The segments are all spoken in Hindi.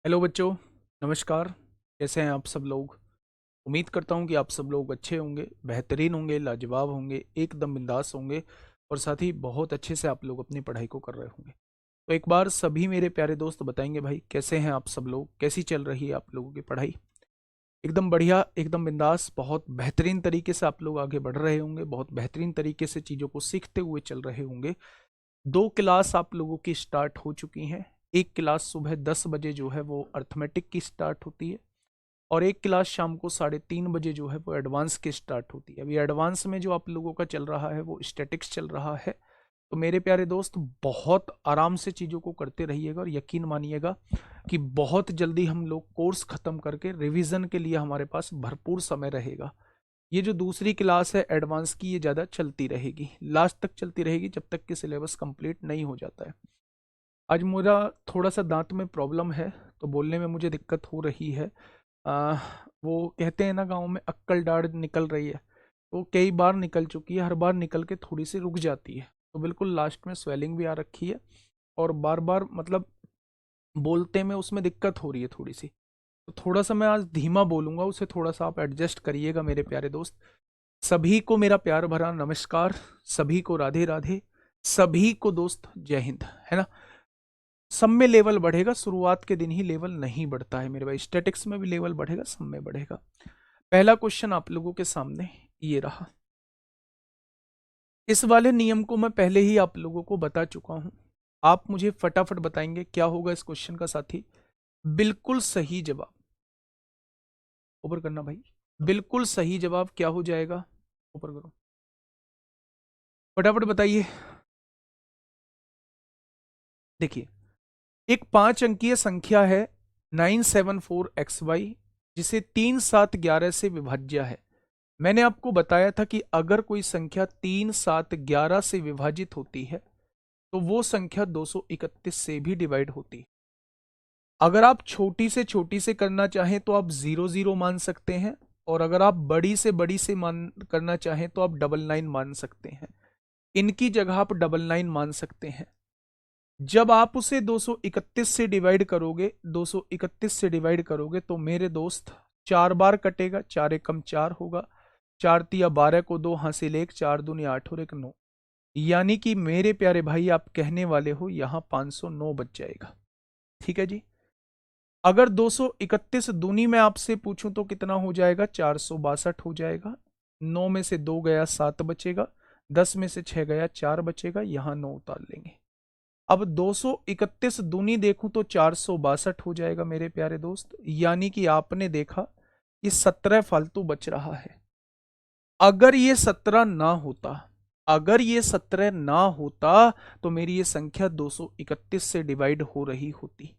हेलो बच्चों, नमस्कार। कैसे हैं आप सब लोग? उम्मीद करता हूं कि आप सब लोग अच्छे होंगे, बेहतरीन होंगे, लाजवाब होंगे, एकदम बिंदास होंगे और साथ ही बहुत अच्छे से आप लोग अपनी पढ़ाई को कर रहे होंगे। तो एक बार सभी मेरे प्यारे दोस्त बताएंगे भाई, कैसे हैं आप सब लोग? कैसी चल रही है आप लोगों की पढ़ाई? एकदम बढ़िया, एकदम बिंदास, बहुत बेहतरीन तरीके से आप लोग आगे बढ़ रहे होंगे, बहुत बेहतरीन तरीके से चीज़ों को सीखते हुए चल रहे होंगे। 2 क्लास आप लोगों की स्टार्ट हो चुकी हैं। एक क्लास सुबह 10 बजे जो है वो अर्थमेटिक की स्टार्ट होती है और एक क्लास शाम को 3:30 बजे जो है वो एडवांस की स्टार्ट होती है। अभी एडवांस में जो आप लोगों का चल रहा है वो स्टैटिक्स चल रहा है। तो मेरे प्यारे दोस्त, बहुत आराम से चीज़ों को करते रहिएगा और यकीन मानिएगा कि बहुत जल्दी हम लोग कोर्स ख़त्म करके रिवीजन के लिए हमारे पास भरपूर समय रहेगा। ये जो दूसरी क्लास है एडवांस की, ये ज़्यादा चलती रहेगी, लास्ट तक चलती रहेगी जब तक कि सिलेबस कंप्लीट नहीं हो जाता है। आज मेरा थोड़ा सा दांत में प्रॉब्लम है, तो बोलने में मुझे दिक्कत हो रही है। आ, वो कहते हैं ना गांव में, अक्कल दाढ़ निकल रही है। तो कई बार निकल चुकी है, हर बार निकल के थोड़ी सी रुक जाती है, तो बिल्कुल लास्ट में स्वेलिंग भी आ रखी है और बार बार मतलब बोलते में उसमें दिक्कत हो रही है थोड़ी सी। तो थोड़ा सा मैं आज धीमा बोलूंगा, उसे थोड़ा सा आप एडजस्ट करिएगा मेरे प्यारे दोस्त। सभी को मेरा प्यार भरा नमस्कार, सभी को राधे राधे, सभी को दोस्त जय हिंद, है ना। सब में लेवल बढ़ेगा, शुरुआत के दिन ही लेवल नहीं बढ़ता है मेरे भाई। स्टैटिक्स में भी लेवल बढ़ेगा, सब में बढ़ेगा। पहला क्वेश्चन आप लोगों के सामने ये रहा। इस वाले नियम को मैं पहले ही आप लोगों को बता चुका हूं। आप मुझे फटाफट बताएंगे क्या होगा इस क्वेश्चन का साथी। बिल्कुल सही जवाब ऊपर करना भाई। बिल्कुल सही जवाब क्या हो जाएगा? ऊपर करो, फटाफट बताइए। देखिए, एक 5 अंकीय संख्या है 974xy, जिसे 3 7 11 से विभाज्य है। मैंने आपको बताया था कि अगर कोई संख्या 3 7 11 से विभाजित होती है तो वो संख्या 231 से भी डिवाइड होती है। अगर आप छोटी से छोटी से करना चाहें तो आप 00 मान सकते हैं, और अगर आप बड़ी से मान करना चाहें तो आप 99 मान सकते हैं। इनकी जगह आप 99 मान सकते हैं। जब आप उसे 231 से डिवाइड करोगे, 231 से डिवाइड करोगे तो मेरे दोस्त 4 बार कटेगा, 4 एकम 4 होगा। 4 तिया 12 को 2 हासिल 1, 4 दूनी 8 और 1 9। यानी कि मेरे प्यारे भाई, आप कहने वाले हो यहां 509 बच जाएगा। ठीक है जी। अगर 231 दूनी में आपसे पूछूं तो कितना हो जाएगा? 462 हो जाएगा। 9 में से 2 गया 7 बचेगा, 10 में से 6 गया 4 बचेगा, यहां 9 उतार लेंगे। अब 231 दूनी देखूं तो 462 हो जाएगा मेरे प्यारे दोस्त। यानी कि आपने देखा कि 17 फालतू बच रहा है। अगर ये 17 ना होता, अगर ये 17 ना होता तो मेरी ये संख्या 231 से डिवाइड हो रही होती।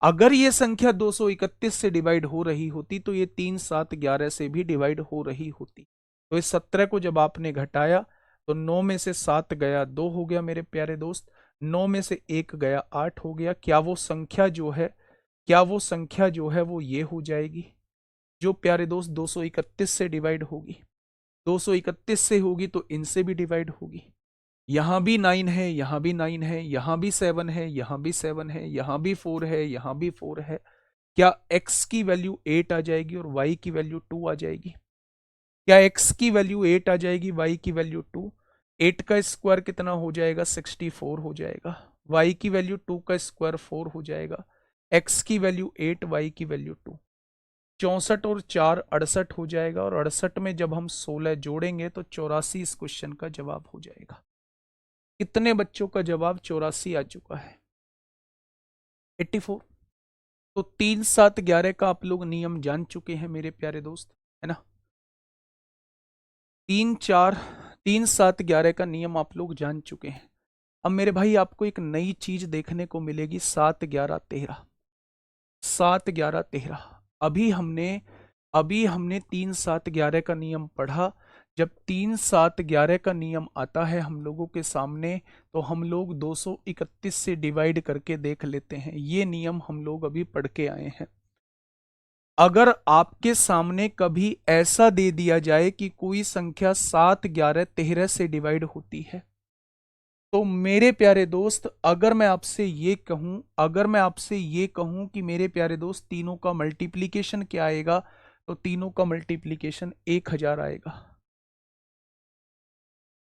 अगर ये संख्या 231 से डिवाइड हो रही होती तो ये 3 7 11 से भी डिवाइड हो रही होती। तो इस 17 को जब आपने घटाया तो 9 में से 7 गया 2 हो गया मेरे प्यारे दोस्त। 9 में से 1 गया 8 हो गया। क्या वो संख्या जो है, क्या वो संख्या जो है वो ये हो जाएगी जो प्यारे दोस्त 231 से डिवाइड होगी? 231 से होगी तो इनसे भी डिवाइड होगी। यहां भी 9 है, यहां भी 9 है, यहां भी 7 है, यहां भी 7 है, यहां भी 4 है, यहां भी 4 है। क्या x की वैल्यू 8 आ जाएगी और y की वैल्यू 2 आ जाएगी? क्या x की वैल्यू 8 आ जाएगी, y की वैल्यू 2? 8 का स्क्वायर कितना हो जाएगा? 64 हो जाएगा। y की वैल्यू 2 का स्क्वायर 4 हो जाएगा। x की वैल्यू 8, y की वैल्यू 2। 64 और 4 68 हो जाएगा, और 68 में जब हम 16 जोड़ेंगे तो 84 इस क्वेश्चन का जवाब हो जाएगा। कितने बच्चों का जवाब 84 आ चुका है? 84। तो 3 7 11 का आप लोग नियम जान चुके हैं मेरे प्यारे दोस्त, है ना। 3 7 11 का नियम आप लोग जान चुके हैं। अब मेरे भाई आपको एक नई चीज देखने को मिलेगी, 7 11 13। 7 11 13। अभी हमने 3 7 11 का नियम पढ़ा। जब 3 7 11 का नियम आता है हम लोगों के सामने तो हम लोग 231 से डिवाइड करके देख लेते हैं। ये नियम हम लोग अभी पढ़ के आए हैं। अगर आपके सामने कभी ऐसा दे दिया जाए कि कोई संख्या 7 11 13 से डिवाइड होती है तो मेरे प्यारे दोस्त अगर मैं आपसे ये कहूं कि मेरे प्यारे दोस्त तीनों का मल्टीप्लीकेशन क्या आएगा, तो तीनों का मल्टीप्लीकेशन 1000 आएगा।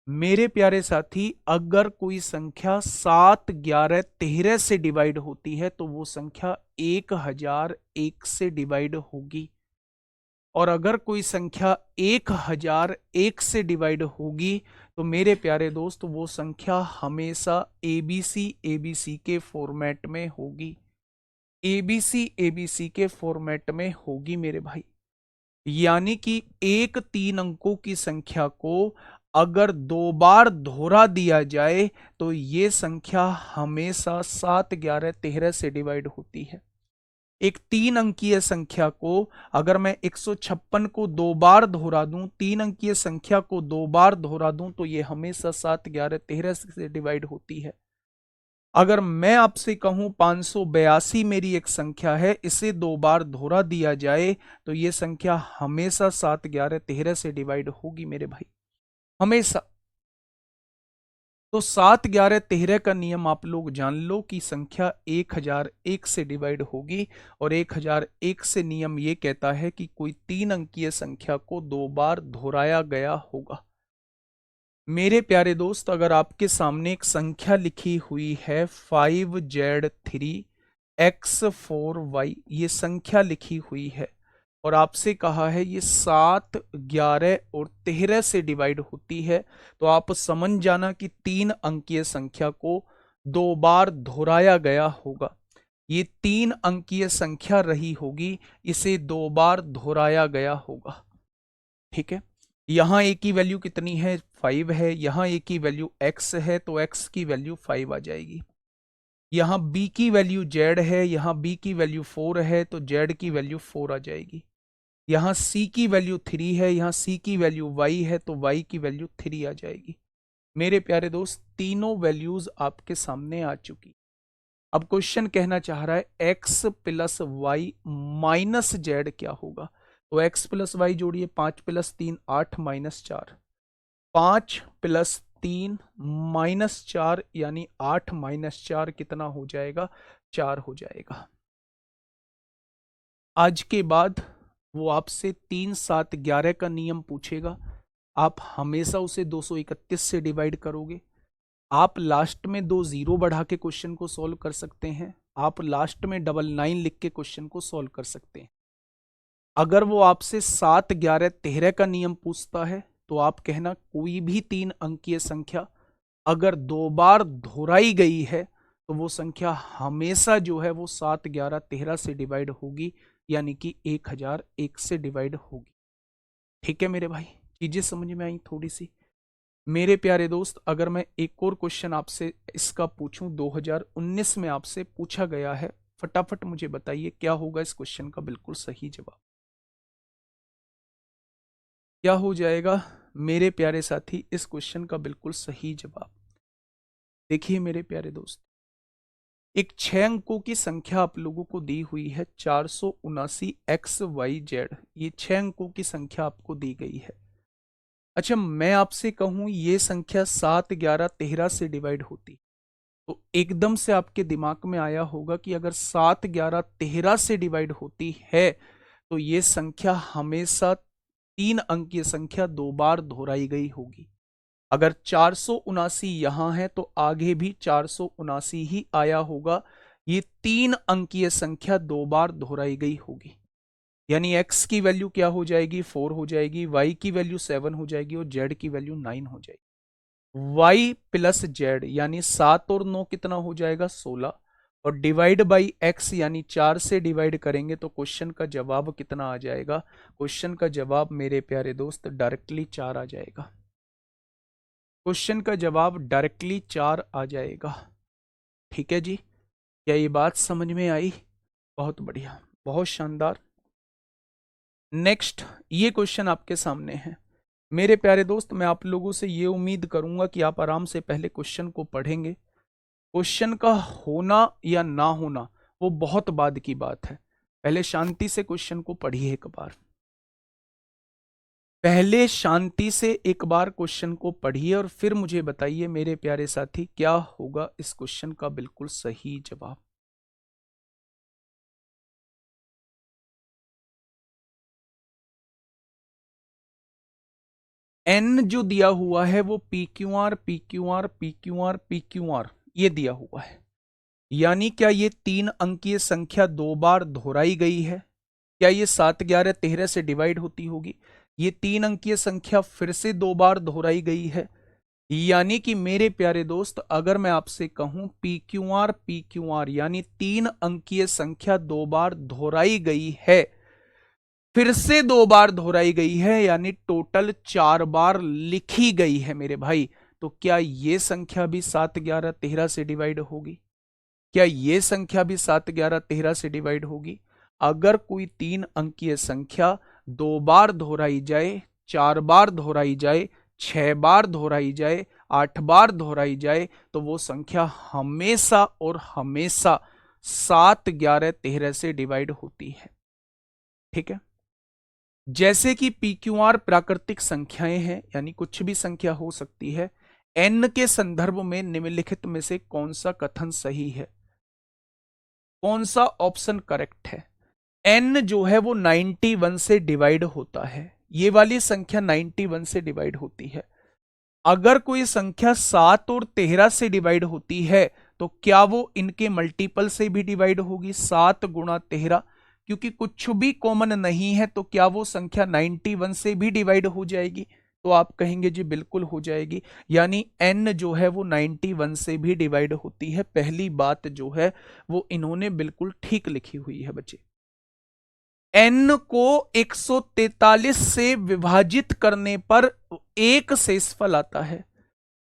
मेरे प्यारे साथी अगर कोई संख्या 7, 11, 13 से डिवाइड होती है तो वो संख्या 1001 से डिवाइड होगी। और अगर कोई संख्या 1001 से डिवाइड होगी तो मेरे प्यारे दोस्त वो संख्या हमेशा एबीसी के फॉर्मेट में होगी। एबीसी के फॉर्मेट में होगी मेरे भाई। यानी कि एक 3 अंकों की संख्या को अगर 2 बार दोहरा दिया जाए तो ये संख्या हमेशा 7, 11, 13 से डिवाइड होती है। एक 3 अंकीय संख्या को अगर मैं 156 को 2 बार दोहरा दूं, 3 अंकीय संख्या को 2 बार दोहरा दूं तो ये हमेशा 7, 11, 13 से डिवाइड होती है। अगर मैं आपसे कहूं 582 मेरी एक संख्या है, इसे 2 बार दोहरा दिया जाए तो ये संख्या हमेशा 7, 11, 13 से डिवाइड होगी मेरे भाई, हमेशा। तो 7, 11, 13 का नियम आप लोग जान लो कि संख्या 1001 से डिवाइड होगी। और 1001 से नियम ये कहता है कि कोई 3 अंकीय संख्या को 2 बार दोहराया गया होगा। मेरे प्यारे दोस्त अगर आपके सामने एक संख्या लिखी हुई है 5Z3X4Y, ये संख्या लिखी हुई है और आपसे कहा है ये 7, 11 और 13 से डिवाइड होती है, तो आप समझ जाना कि 3 अंकीय संख्या को 2 बार दोहराया गया होगा। ये 3 अंकीय संख्या रही होगी, इसे 2 बार दोहराया गया होगा। ठीक है, यहां ए की वैल्यू कितनी है, 5 है। यहां ए की वैल्यू x है तो x की वैल्यू 5 आ जाएगी। यहां b की वैल्यू z है, यहां b की वैल्यू 4 है तो z की वैल्यू 4 आ जाएगी। यहां c की वैल्यू 3 है, यहां c की वैल्यू y है तो y की वैल्यू 3 आ जाएगी। मेरे प्यारे दोस्त तीनों वैल्यूज आपके सामने आ चुकी। अब क्वेश्चन कहना चाह रहा है x plus y minus z क्या होगा। तो x प्लस वाई जोड़िए, 5 प्लस 3 8 माइनस 4, 5 प्लस 3 माइनस 4 यानी 8 माइनस 4 कितना हो जाएगा, 4 हो जाएगा। आज के बाद वो आपसे 3, 7, 11 का नियम पूछेगा, आप हमेशा उसे 231 से डिवाइड करोगे। आप लास्ट में 2 जीरो बढ़ा के क्वेश्चन को सॉल्व कर सकते हैं, आप लास्ट में 99 लिख के क्वेश्चन को सॉल्व कर सकते हैं। अगर वो आपसे 7, 11, 13 का नियम पूछता है तो आप कहना कोई भी 3 अंकीय संख्या अगर 2 बार दोहराई गई है तो वो संख्या हमेशा जो है वो 7, 11, 13 से डिवाइड होगी, यानी कि 1001 से डिवाइड होगी। ठीक है मेरे भाई, चीजें समझ में आई थोड़ी सी। मेरे प्यारे दोस्त अगर मैं एक और क्वेश्चन आपसे इसका पूछूं, 2019 में आपसे पूछा गया है, फटाफट मुझे बताइए क्या होगा इस क्वेश्चन का बिल्कुल सही जवाब, क्या हो जाएगा मेरे प्यारे साथी इस क्वेश्चन का बिल्कुल सही जवाब। देखिए मेरे प्यारे दोस्त, एक 6 अंकों की संख्या आप लोगों को दी हुई है 479XYZ, ये 6 अंकों की संख्या आपको दी गई है। अच्छा मैं आपसे कहूं ये संख्या 7, 11, 13 से डिवाइड होती तो एकदम से आपके दिमाग में आया होगा कि अगर 7, 11, 13 से डिवाइड होती है तो ये संख्या हमेशा 3 अंकीय संख्या 2 बार दोहराई गई होगी। अगर 479 यहां है तो आगे भी 479 ही आया होगा, ये 3 अंकीय संख्या 2 बार दोहराई गई होगी। यानी x की वैल्यू क्या हो जाएगी, 4 हो जाएगी, y की वैल्यू 7 हो जाएगी और z की वैल्यू 9 हो जाएगी। y प्लस जेड यानी 7 और 9 कितना हो जाएगा, 16, और डिवाइड बाई x यानी 4 से डिवाइड करेंगे तो क्वेश्चन का जवाब कितना आ जाएगा, क्वेश्चन का जवाब मेरे प्यारे दोस्त डायरेक्टली 4 आ जाएगा। क्वेश्चन का जवाब डायरेक्टली 4 आ जाएगा। ठीक है जी, क्या ये बात समझ में आई? बहुत बढ़िया, बहुत शानदार। नेक्स्ट ये क्वेश्चन आपके सामने है मेरे प्यारे दोस्त, मैं आप लोगों से ये उम्मीद करूंगा कि आप आराम से पहले क्वेश्चन को पढ़ेंगे। क्वेश्चन का होना या ना होना वो बहुत बाद की बात है, पहले शांति से क्वेश्चन को पढ़िए एक बार। पहले शांति से एक बार क्वेश्चन को पढ़िए और फिर मुझे बताइए मेरे प्यारे साथी, क्या होगा इस क्वेश्चन का बिल्कुल सही जवाब। एन जो दिया हुआ है वो P Q R P Q R P Q R P Q R ये दिया हुआ है, यानी क्या ये 3 अंकीय संख्या 2 बार दोहराई गई है? क्या ये 7, 11, 13 से डिवाइड होती होगी? ये 3 अंकीय संख्या फिर से 2 बार दोहराई गई है, यानी कि मेरे प्यारे दोस्त अगर मैं आपसे कहूं पी क्यू आर यानी 3 अंकीय संख्या 2 बार दोहराई गई है, फिर से 2 बार दोहराई गई है, यानी टोटल 4 बार लिखी गई है मेरे भाई, तो क्या ये संख्या भी 7, 11, 13 से डिवाइड होगी? क्या ये संख्या भी 7, 11, 13 से डिवाइड होगी? अगर कोई 3 अंकीय संख्या 2 बार दोहराई जाए, 4 बार दोहराई जाए, 6 बार दोहराई जाए, 8 बार दोहराई जाए, तो वो संख्या हमेशा और हमेशा 7, 11, 13 से डिवाइड होती है। ठीक है, जैसे कि पी क्यू आर प्राकृतिक संख्याएं हैं, यानी कुछ भी संख्या हो सकती है। एन के संदर्भ में निम्नलिखित में से कौन सा कथन सही है, कौन सा ऑप्शन करेक्ट है? एन जो है वो 91 से डिवाइड होता है, ये वाली संख्या 91 से डिवाइड होती है। अगर कोई संख्या 7 और 13 से डिवाइड होती है तो क्या वो इनके मल्टीपल से भी डिवाइड होगी, 7 गुणा 13? क्योंकि कुछ भी कॉमन नहीं है तो क्या वो संख्या 91 से भी डिवाइड हो जाएगी? तो आप कहेंगे जी बिल्कुल हो जाएगी, यानी n जो है वो 91 से भी डिवाइड होती है। पहली बात जो है वो इन्होंने बिल्कुल ठीक लिखी हुई है बच्चे। n को 143 से विभाजित करने पर एक शेषफल आता है।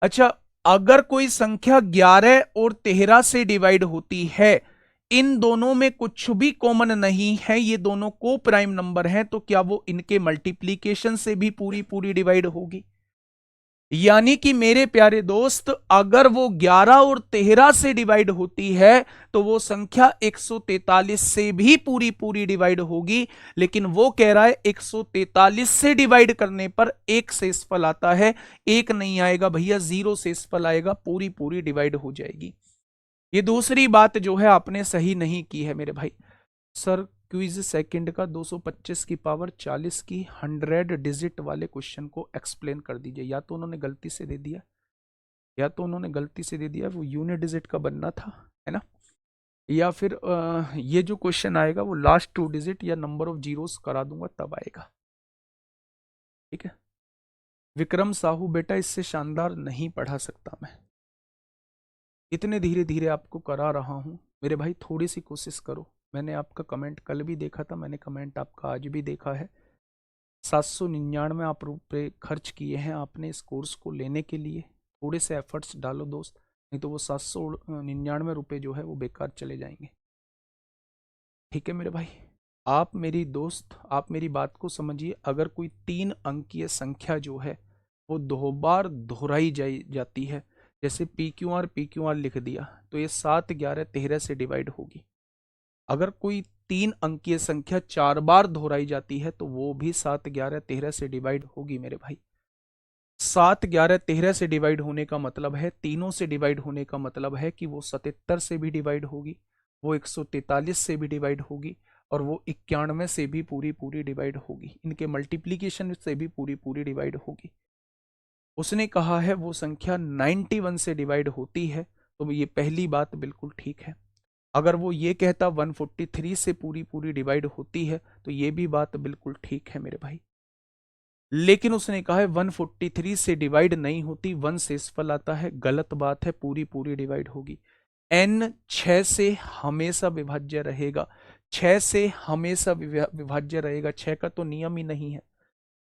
अच्छा, अगर कोई संख्या 11 और 13 से डिवाइड होती है, इन दोनों में कुछ भी कॉमन नहीं है, ये दोनों को प्राइम नंबर हैं, तो क्या वो इनके मल्टीप्लीकेशन से भी पूरी पूरी डिवाइड होगी? यानी कि मेरे प्यारे दोस्त अगर वो 11 और 13 से डिवाइड होती है तो वो संख्या 143 से भी पूरी पूरी डिवाइड होगी, लेकिन वो कह रहा है 143 से डिवाइड करने पर एक शेषफल आता है। एक नहीं आएगा भैया, 0 शेषफल आएगा, पूरी पूरी डिवाइड हो जाएगी। ये दूसरी बात जो है आपने सही नहीं की है मेरे भाई। सर क्विज सेकंड का 225 की पावर 40 की 100 डिजिट वाले क्वेश्चन को एक्सप्लेन कर दीजिए। या तो उन्होंने गलती से दे दिया, या तो उन्होंने गलती से दे दिया, वो यूनिट डिजिट का बनना था, है ना, या फिर ये जो क्वेश्चन आएगा वो लास्ट 2 डिजिट या नंबर ऑफ जीरोस करा दूंगा तब आएगा। ठीक है, विक्रम साहू बेटा इससे शानदार नहीं पढ़ा सकता मैं, इतने धीरे धीरे आपको करा रहा हूं मेरे भाई, थोड़ी सी कोशिश करो। मैंने आपका कमेंट कल भी देखा था, मैंने कमेंट आपका आज भी देखा है। 799 आप रुपये खर्च किए हैं आपने इस कोर्स को लेने के लिए, थोड़े से एफर्ट्स डालो दोस्त, नहीं तो वो 799 रुपये जो है वो बेकार चले जाएंगे। ठीक है मेरे भाई, आप मेरी दोस्त, आप मेरी बात को समझिए। अगर कोई 3 अंकीय संख्या जो है वो 2 बार दोहराई जाती है, जैसे पी क्यू आर लिख दिया, तो ये 7, 11, 13 से डिवाइड होगी। अगर कोई 3 अंकीय संख्या 4 बार दोहराई जाती है तो वो भी 7, 11, 13 से डिवाइड होगी मेरे भाई। 7, 11, 13 से डिवाइड होने का मतलब है, तीनों से डिवाइड होने का मतलब है कि वो 77 से भी डिवाइड होगी, वो 143 से भी डिवाइड होगी, और वो 91 से भी पूरी पूरी डिवाइड होगी, इनके मल्टीप्लीकेशन से भी पूरी पूरी डिवाइड होगी। उसने कहा है वो संख्या 91 से डिवाइड होती है, तो ये पहली बात बिल्कुल ठीक है। अगर वो ये कहता 143 से पूरी पूरी डिवाइड होती है तो ये भी बात बिल्कुल ठीक है मेरे भाई। लेकिन उसने कहा है 143 से डिवाइड नहीं होती, 1 शेषफल आता है, गलत बात है, पूरी पूरी डिवाइड होगी। n 6 से हमेशा विभाज्य रहेगा, 6 से हमेशा विभाज्य रहेगा, 6 का तो नियम ही नहीं है,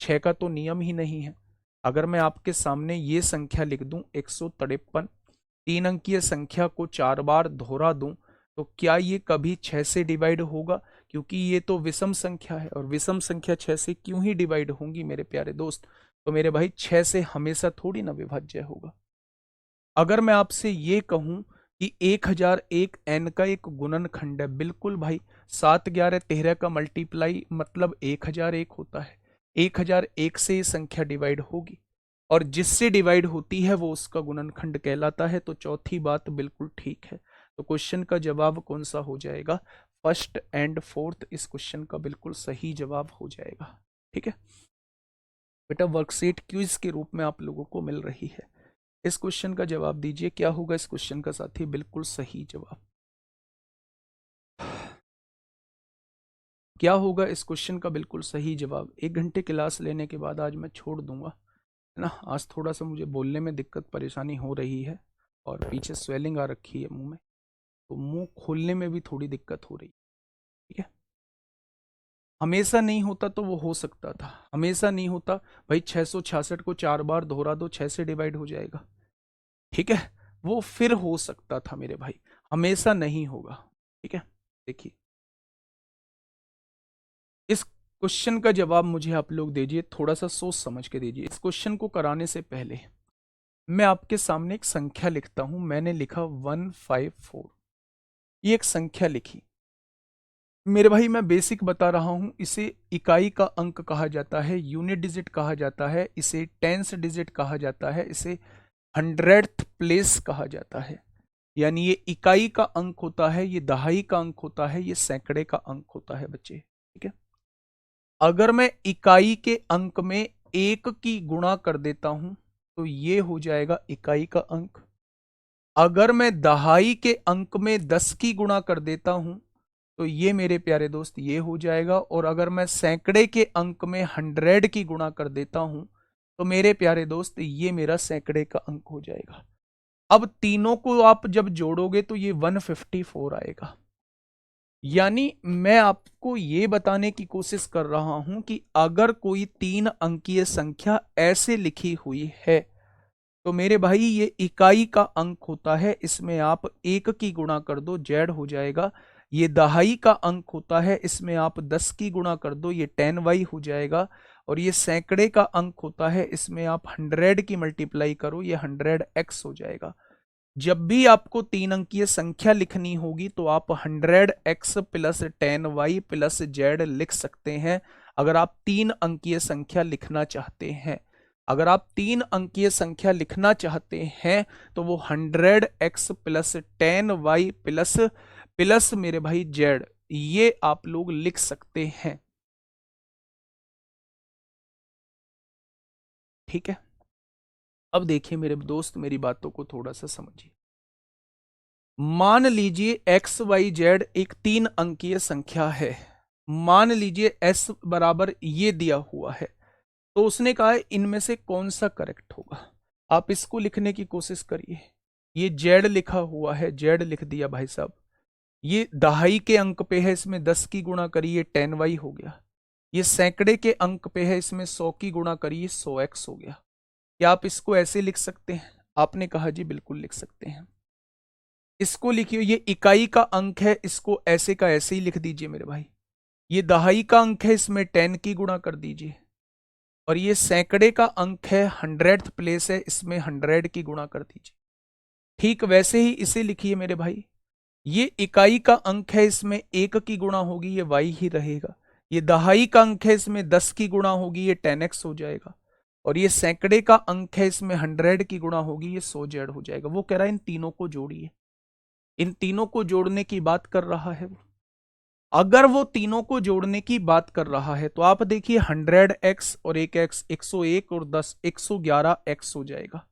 6 का तो नियम ही नहीं है। अगर मैं आपके सामने ये संख्या लिख दूं 153, 3 अंकीय संख्या को 4 बार दोहरा दूं, तो क्या ये कभी 6 से डिवाइड होगा? क्योंकि ये तो विषम संख्या है, और विषम संख्या 6 से क्यों ही डिवाइड होंगी मेरे प्यारे दोस्त? तो मेरे भाई 6 से हमेशा थोड़ी ना विभाज्य होगा। अगर मैं आपसे ये कहूं कि 1001 n का एक गुणनखंड है, बिल्कुल भाई, 7, 11, 13 का मल्टीप्लाई मतलब 1001 होता है। 1001 से ये संख्या डिवाइड होगी और जिससे डिवाइड होती है वो उसका गुणनखंड कहलाता है। तो चौथी बात बिल्कुल ठीक है। तो क्वेश्चन का जवाब कौन सा हो जाएगा? फर्स्ट एंड फोर्थ इस क्वेश्चन का बिल्कुल सही जवाब हो जाएगा। ठीक है बेटा, वर्कशीट क्विज के रूप में आप लोगों को मिल रही है। इस क्वेश्चन का जवाब दीजिए, क्या होगा इस क्वेश्चन का साथी? बिल्कुल सही जवाब क्या होगा इस क्वेश्चन का? बिल्कुल सही जवाब। 1 घंटे क्लास लेने के बाद आज मैं छोड़ दूंगा, है ना। आज थोड़ा सा मुझे बोलने में दिक्कत परेशानी हो रही है और पीछे स्वेलिंग आ रखी है मुंह में, तो मुंह खोलने में भी थोड़ी दिक्कत हो रही है। ठीक है, हमेशा नहीं होता तो वो हो सकता था, हमेशा नहीं होता भाई। 666 को 4 बार दोहरा दो, 6 से डिवाइड हो जाएगा। ठीक है, वो फिर हो सकता था मेरे भाई, हमेशा नहीं होगा। ठीक है, देखिए इस क्वेश्चन का जवाब मुझे आप लोग दीजिए, थोड़ा सा सोच समझ के दीजिए। इस क्वेश्चन को कराने से पहले मैं आपके सामने एक संख्या लिखता हूं। मैंने लिखा 154, ये एक संख्या लिखी मेरे भाई। मैं बेसिक बता रहा हूं, इसे इकाई का अंक कहा जाता है, यूनिट डिजिट कहा जाता है, इसे टेंस डिजिट कहा जाता है, इसे 100th प्लेस कहा जाता है। यानी ये इकाई का अंक होता है, ये दहाई का अंक होता है, ये सैकड़े का अंक होता है बच्चे। ठीक है, अगर मैं इकाई के अंक में 1 की गुणा कर देता हूं तो ये हो जाएगा इकाई का अंक। अगर मैं दहाई के अंक में 10 की गुणा कर देता हूं तो ये मेरे प्यारे दोस्त ये हो जाएगा। और अगर मैं सैकड़े के अंक में 100 की गुणा कर देता हूं तो मेरे प्यारे दोस्त ये मेरा सैकड़े का अंक हो जाएगा। अब तीनों को आप जब जोड़ोगे तो ये 154 आएगा। यानी मैं आपको ये बताने की कोशिश कर रहा हूं कि अगर कोई 3 अंकीय संख्या ऐसे लिखी हुई है तो मेरे भाई ये इकाई का अंक होता है, इसमें आप 1 की गुणा कर दो, जेड हो जाएगा। ये दहाई का अंक होता है, इसमें आप 10 की गुणा कर दो, ये 10y हो जाएगा। और ये सैकड़े का अंक होता है, इसमें आप 100 की मल्टीप्लाई करो, ये 100x हो जाएगा। जब भी आपको 3 अंकीय संख्या लिखनी होगी तो आप 100x plus 10y plus z लिख सकते हैं। अगर आप 3 अंकीय संख्या लिखना चाहते हैं, अगर आप 3 अंकीय संख्या लिखना चाहते हैं तो वो 100x plus 10y plus plus मेरे भाई z, ये आप लोग लिख सकते हैं। ठीक है, अब देखिए मेरे दोस्त, मेरी बातों को थोड़ा सा समझिए। मान लीजिए एक्स वाई जेड एक 3 अंकीय संख्या है। मान लीजिए एस बराबर ये दिया हुआ है, तो उसने कहा है इनमें से कौन सा करेक्ट होगा। आप इसको लिखने की कोशिश करिए। ये जेड लिखा हुआ है, जेड लिख दिया भाई साहब। ये दहाई के अंक पे है, इसमें 10 की गुणा करिए 10y हो गया। ये सैकड़े के अंक पे है, इसमें 100 की गुणा करिए 100x हो गया। क्या आप इसको ऐसे लिख सकते हैं? आपने कहा जी बिल्कुल लिख सकते हैं। इसको लिखिए, ये इकाई का अंक है, इसको ऐसे का ऐसे ही लिख दीजिए मेरे भाई। ये दहाई का अंक है, इसमें 10 की गुणा कर दीजिए। और ये सैकड़े का अंक है, 100th प्लेस है, इसमें 100 की गुणा कर दीजिए। ठीक वैसे ही इसे लिखिए मेरे भाई। ये इकाई का अंक है, इसमें 1 की गुणा होगी, ये y ही रहेगा। ये दहाई का अंक है, इसमें 10 की गुणा होगी, ये 10x हो जाएगा। और ये सैकड़े का अंक है, इसमें 100 की गुणा होगी, ये 100z हो जाएगा। वो कह रहा है इन तीनों को जोड़िए, इन तीनों को जोड़ने की बात कर रहा है वो। अगर वो तीनों को जोड़ने की बात कर रहा है तो आप देखिए 100x और 1x 101 और 10 111x हो जाएगा।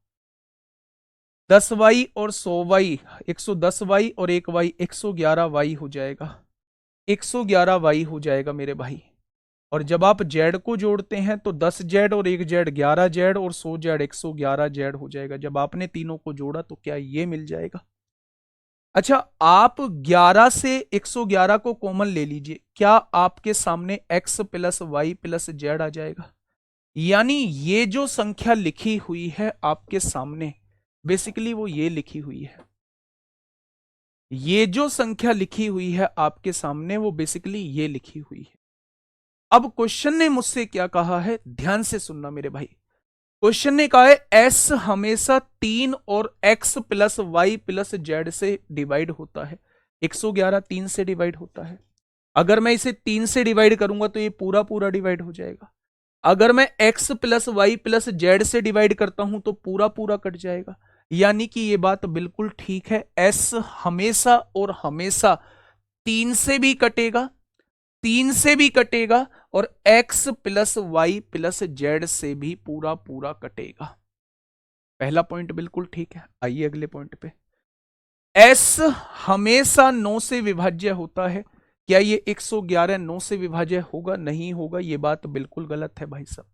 10y और 100y 110y और 1y 111y हो जाएगा। 111y हो जाएगा मेरे भाई। और जब आप जेड को जोड़ते हैं तो 10 जेड और 1 जेड 11 जेड और 100 जेड 111 जेड हो जाएगा। जब आपने तीनों को जोड़ा तो क्या ये मिल जाएगा? अच्छा, आप 11 से 111 को कॉमन ले लीजिए, क्या आपके सामने x plus y plus z आ जाएगा? यानी ये जो संख्या लिखी हुई है आपके सामने, बेसिकली वो ये लिखी हुई है। ये जो संख्या लिखी हुई है आपके सामने वो बेसिकली ये लिखी हुई है। अब क्वेश्चन ने मुझसे क्या कहा है, ध्यान से सुनना मेरे भाई। क्वेश्चन ने कहा है s हमेशा 3 और x plus y plus z से डिवाइड होता है। 111 3 से डिवाइड होता है। अगर मैं इसे 3 से डिवाइड करूंगा तो ये पूरा पूरा डिवाइड हो जाएगा। अगर मैं x plus y plus z से डिवाइड करता हूं तो पूरा पूरा कट जाएगा, यानी कि ये बात बिल्कुल ठीक है। s हमेशा और हमेशा 3 से भी कटेगा, 3 से भी कटेगा, और x plus y plus z से भी पूरा पूरा कटेगा। पहला पॉइंट बिल्कुल ठीक है। आइए अगले पॉइंट पे। s हमेशा 9 से विभाज्य होता है। क्या ये 111 9 से विभाज्य होगा? नहीं होगा, ये बात बिल्कुल गलत है भाई साहब।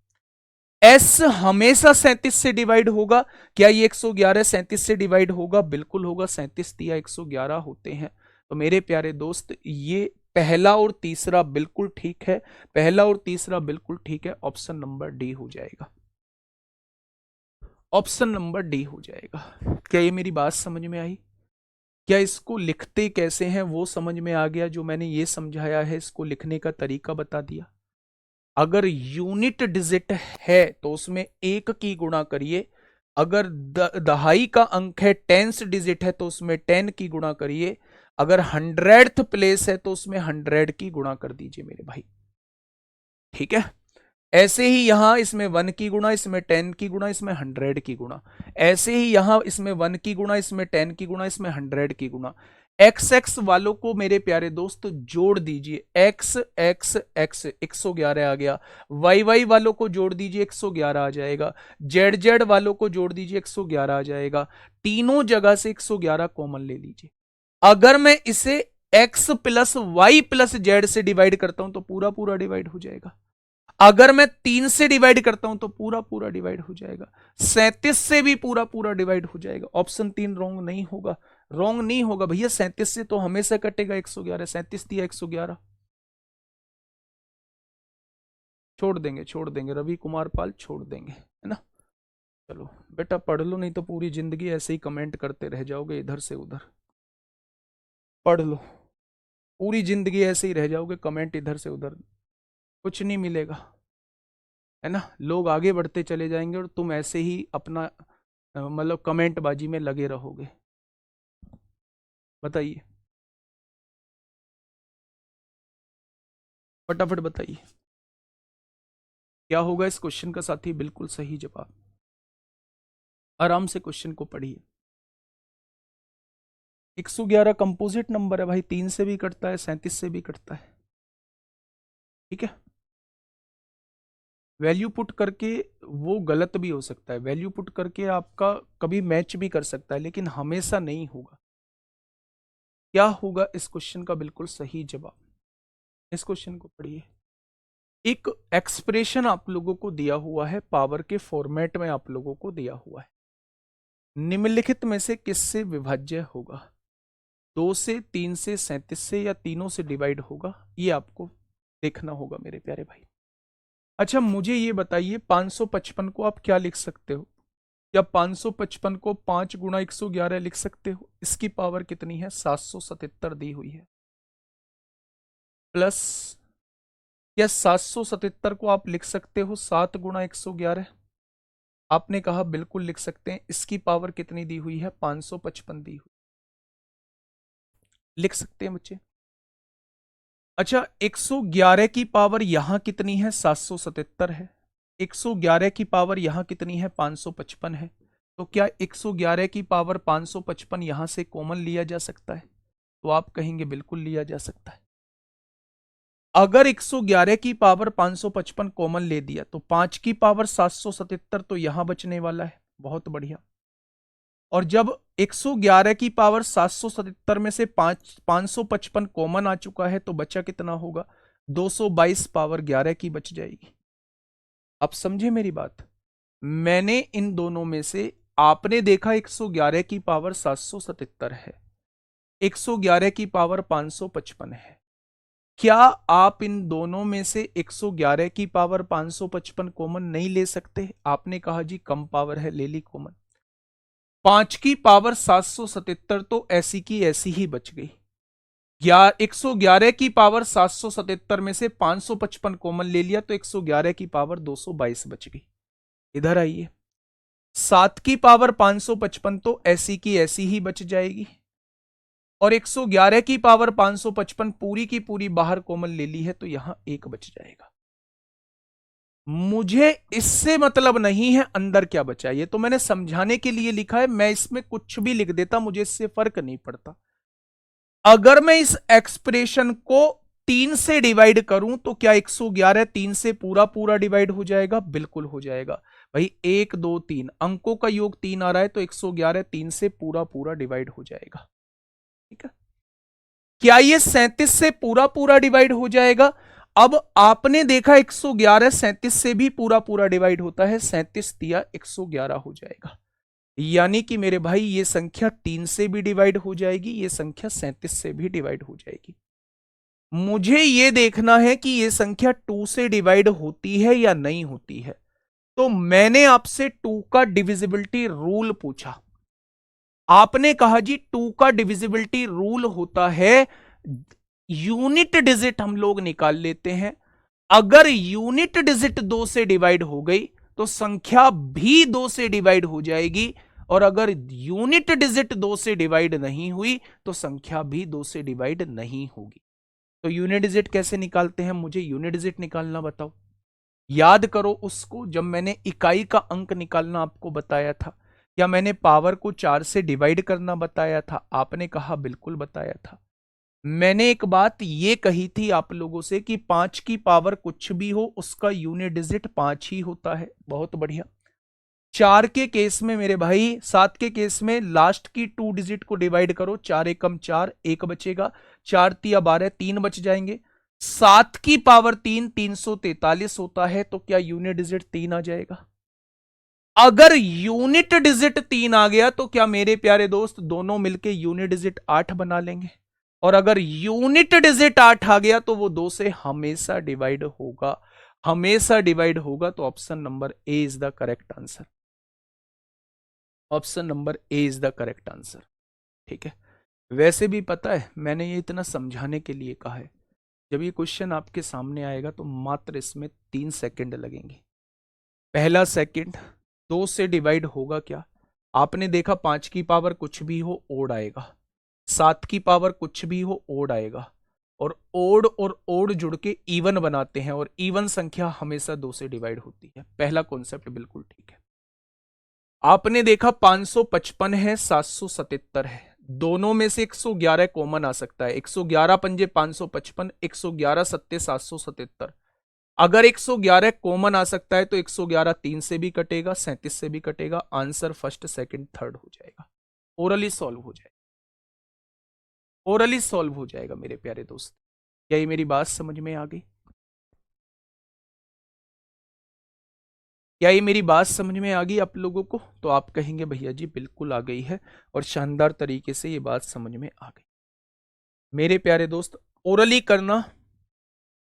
s हमेशा 37 से डिवाइड होगा। क्या ये 111 37 से डिवाइड होगा? बिल्कुल होगा, 37 दिया 111 होते हैं। तो मेरे प्यारे दोस्त, ये पहला और तीसरा बिल्कुल ठीक है, पहला और तीसरा बिल्कुल ठीक है। ऑप्शन नंबर डी हो जाएगा, ऑप्शन नंबर डी हो जाएगा। क्या ये मेरी बात समझ में आई? क्या इसको लिखते कैसे हैं वो समझ में आ गया? जो मैंने ये समझाया है, इसको लिखने का तरीका बता दिया। अगर यूनिट डिजिट है तो उसमें 1 की गुणा करिए। अगर दहाई का अंक है, टेंस डिजिट है, तो उसमें 10 की गुणा करिए। अगर 100th प्लेस है तो उसमें 100 की गुणा कर दीजिए मेरे भाई। ठीक है, ऐसे ही यहां इसमें 1 की गुणा, इसमें 10 की गुणा, इसमें 100 की गुणा। ऐसे ही यहां इसमें 1 की गुणा, इसमें 10 की गुणा, इसमें 100 की गुणा। एक्स एक्स वालों को मेरे प्यारे दोस्त जोड़ दीजिए। एक्स एक्स एक्स 111 आ गया। वाई वाई वालों को जोड़ दीजिए, 111 आ जाएगा। जेड जेड वालों को जोड़ दीजिए, 111 आ जाएगा। तीनों जगह से 111 कॉमन ले लीजिए। अगर मैं इसे x plus y plus z से डिवाइड करता हूं तो पूरा पूरा डिवाइड हो जाएगा। अगर मैं 3 से डिवाइड करता हूं तो पूरा पूरा डिवाइड हो जाएगा। 37 से भी पूरा पूरा डिवाइड हो जाएगा। ऑप्शन 3 रॉन्ग नहीं होगा, रॉन्ग नहीं होगा भैया। 37 से तो हमेशा कटेगा 111, 37 दिया 111। छोड़ देंगे, छोड़ देंगे, रवि कुमार पाल छोड़ देंगे, है ना। चलो बेटा पढ़ लो, नहीं तो पूरी जिंदगी ऐसे ही कमेंट करते रह जाओगे इधर से उधर। पढ़ लो, पूरी जिंदगी ऐसे ही रह जाओगे, कमेंट इधर से उधर, कुछ नहीं मिलेगा, है ना। लोग आगे बढ़ते चले जाएंगे और तुम ऐसे ही अपना मतलब कमेंट बाजी में लगे रहोगे। बताइए, फटाफट बताइए क्या होगा इस क्वेश्चन का साथी? बिल्कुल सही जवाब। आराम से क्वेश्चन को पढ़िए। 111 कंपोजिट नंबर है भाई, 3 से भी कटता है, 37 से भी कटता है। ठीक है, वैल्यू पुट करके वो गलत भी हो सकता है, वैल्यू पुट करके आपका कभी मैच भी कर सकता है, लेकिन हमेशा नहीं होगा। क्या होगा इस क्वेश्चन का बिल्कुल सही जवाब? इस क्वेश्चन को पढ़िए। एक एक्सप्रेशन आप लोगों को दिया हुआ है, पावर के फॉर्मेट में आप लोगों को दिया हुआ है। निम्नलिखित में से किससे विभाज्य होगा? 2 से, 3 से, 37 से, या तीनों से डिवाइड होगा? ये आपको देखना होगा मेरे प्यारे भाई। अच्छा मुझे ये बताइए, 555 को आप क्या लिख सकते हो? क्या 555 को 5 गुणा 111 लिख सकते हो? इसकी पावर कितनी है? 777 दी हुई है। प्लस, क्या 777 को आप लिख सकते हो 7 गुणा 111? आपने कहा बिल्कुल लिख सकते हैं। इसकी पावर कितनी दी हुई है? 555 दी हुई, लिख सकते हैं बच्चे। अच्छा 111 की पावर यहां कितनी है? 777 है। 111 की पावर यहां कितनी है? 555 है। तो क्या 111 की पावर 555 यहां से कॉमन लिया जा सकता है? तो आप कहेंगे बिल्कुल लिया जा सकता है। अगर 111 की पावर 555 कॉमन ले दिया तो 5 की पावर 777 तो यहां बचने वाला है। बहुत बढ़िया। और जब 111 की पावर 777 में से 555 कॉमन आ चुका है तो बचा कितना होगा? 222 पावर 11 की बच जाएगी। अब समझे मेरी बात? मैंने इन दोनों में से, आपने देखा 111 की पावर 777 है, 111 की पावर 555 है। क्या आप इन दोनों में से 111 की पावर 555 कॉमन नहीं ले सकते? आपने कहा जी कम पावर है, ले ली कॉमन। 5 की पावर 777 तो ऐसी की ऐसी ही बच गई। 111 की पावर 777 में से 555 कॉमन ले लिया तो 111 की पावर 222 बच गई। इधर आइए, 7 की पावर 555 तो ऐसी की ऐसी ही बच जाएगी, और 111 की पावर 555 पूरी की पूरी बाहर कॉमन ले ली है तो यहां एक बच जाएगा। मुझे इससे मतलब नहीं है अंदर क्या बचा है, ये तो मैंने समझाने के लिए लिखा है, मैं इसमें कुछ भी लिख देता, मुझे इससे फर्क नहीं पड़ता। अगर मैं इस एक्सप्रेशन को 3 से डिवाइड करूं तो क्या 111 3 से पूरा पूरा डिवाइड हो जाएगा? बिल्कुल हो जाएगा भाई। 1 2 3 अंकों का योग 3 आ रहा है तो 111 3 से पूरा पूरा डिवाइड हो जाएगा। ठीक है, क्या ये 37 से पूरा पूरा डिवाइड हो जाएगा? अब आपने देखा 111 37 से भी पूरा पूरा डिवाइड होता है, 37 दिया 111 हो जाएगा। यानी कि मेरे भाई ये संख्या 3 से भी डिवाइड हो जाएगी, ये संख्या 37 से भी डिवाइड हो जाएगी। मुझे ये देखना है कि ये संख्या 2 से डिवाइड होती है या नहीं होती है। तो मैंने आपसे 2 का डिविजिबिलिटी रूल पूछा, आपने कहा जी 2 का डिविजिबिलिटी रूल होता है यूनिट डिजिट हम लोग निकाल लेते हैं। अगर यूनिट डिजिट 2 से डिवाइड हो गई तो संख्या भी 2 से डिवाइड हो जाएगी, और अगर यूनिट डिजिट 2 से डिवाइड नहीं हुई तो संख्या भी 2 से डिवाइड नहीं होगी। तो यूनिट डिजिट कैसे निकालते हैं? मुझे यूनिट डिजिट निकालना बताओ। याद करो उसको, जब मैंने इकाई का अंक निकालना आपको बताया था, या मैंने पावर को 4 से डिवाइड करना बताया था? आपने कहा बिल्कुल बताया था। मैंने एक बात ये कही थी आप लोगों से कि 5 की पावर कुछ भी हो उसका यूनिट डिजिट 5 ही होता है। बहुत बढ़िया। 4 के केस में मेरे भाई, 7 के केस में लास्ट की 2 डिजिट को डिवाइड करो, 4 एकम 4, 1 बचेगा, 4 तिया 12, 3 बच जाएंगे। 7 की पावर 3 343 होता है, तो क्या यूनिट डिजिट 3 आ जाएगा? अगर यूनिट डिजिट 3 आ गया तो क्या मेरे प्यारे दोस्त दोनों मिलके यूनिट डिजिट 8 बना लेंगे? और अगर यूनिट डिजिट 8 आ गया तो वो 2 से हमेशा डिवाइड होगा, हमेशा डिवाइड होगा। तो option number A is the correct answer. Option number A is the correct answer. ठीक है, वैसे भी पता है मैंने ये इतना समझाने के लिए कहा है, जब ये क्वेश्चन आपके सामने आएगा तो मात्र इसमें 3 सेकंड लगेंगे। पहला सेकंड, 2 से डिवाइड होगा क्या? आपने देखा 5 की पावर कुछ भी हो ओड आएगा, 7 की पावर कुछ भी हो ओड आएगा, और ओड जुड़ के इवन बनाते हैं, और इवन संख्या हमेशा 2 से डिवाइड होती है। पहला कॉन्सेप्ट बिल्कुल ठीक है। आपने देखा 555 है, 777 है, दोनों में से 111 कॉमन आ सकता है। 111 पंजे 555, 111 सत्ते 777। अगर 111 कॉमन आ सकता है तो 111 3 से भी कटेगा, 37 से भी कटेगा। आंसर फर्स्ट सेकंड थर्ड हो जाएगा, ओरली सॉल्व हो जाएगा, ओरली सॉल्व हो जाएगा मेरे प्यारे दोस्त। क्या ये मेरी बात समझ में आ गई? क्या ये मेरी बात समझ में आ गई आप लोगों को? तो आप कहेंगे भैया जी बिल्कुल आ गई है, और शानदार तरीके से ये बात समझ में आ गई। मेरे प्यारे दोस्त ओरली करना,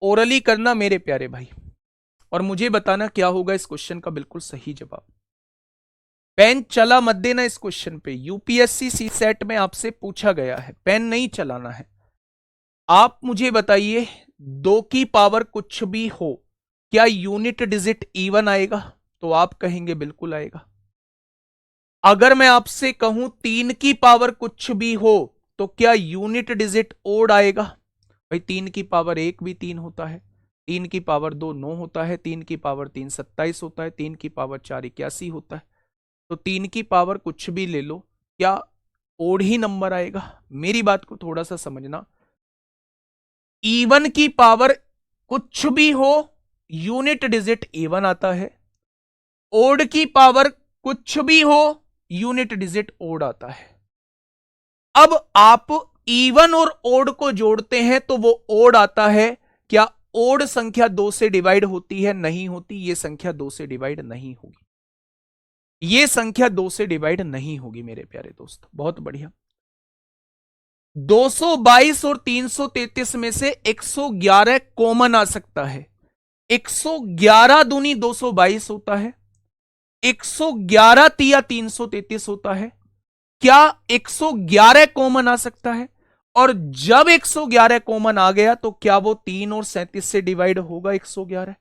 ओरली करना मेरे प्यारे भाई, और मुझे बताना क्या होगा इस क्वेश्चन का बिल्कुल सही जवाब। पेन चला मत देना इस क्वेश्चन पे, यूपीएससी सी सेट में आपसे पूछा गया है, पेन नहीं चलाना है। आप मुझे बताइए 2 की पावर कुछ भी हो, क्या यूनिट डिजिट इवन आएगा? तो आप कहेंगे बिल्कुल आएगा। अगर मैं आपसे कहूं 3 की पावर कुछ भी हो तो क्या यूनिट डिजिट ओड आएगा? भाई 3 की पावर 1 भी 3 होता है, 3 की पावर 2 9 होता है, 3 की पावर 3 27 होता है, 3 की पावर 4 81 होता है। तो 3 की पावर कुछ भी ले लो, क्या ओड ही नंबर आएगा? मेरी बात को थोड़ा सा समझना। इवन की पावर कुछ भी हो यूनिट डिजिट इवन आता है, ओड की पावर कुछ भी हो यूनिट डिजिट ओड आता है। अब आप इवन और ओड को जोड़ते हैं तो वो ओड आता है। क्या ओड संख्या 2 से डिवाइड होती है? नहीं होती, ये संख्या 2 से डिवाइड नहीं होगी, ये संख्या 2 से डिवाइड नहीं होगी मेरे प्यारे दोस्त। बहुत बढ़िया। 222 और 333 में से 111 कॉमन आ सकता है। 111 दूनी 222 होता है, 111 तिया 333 होता है। क्या 111 कॉमन आ सकता है? और जब 111 कॉमन आ गया तो क्या वो 3 और 37 से डिवाइड होगा? 111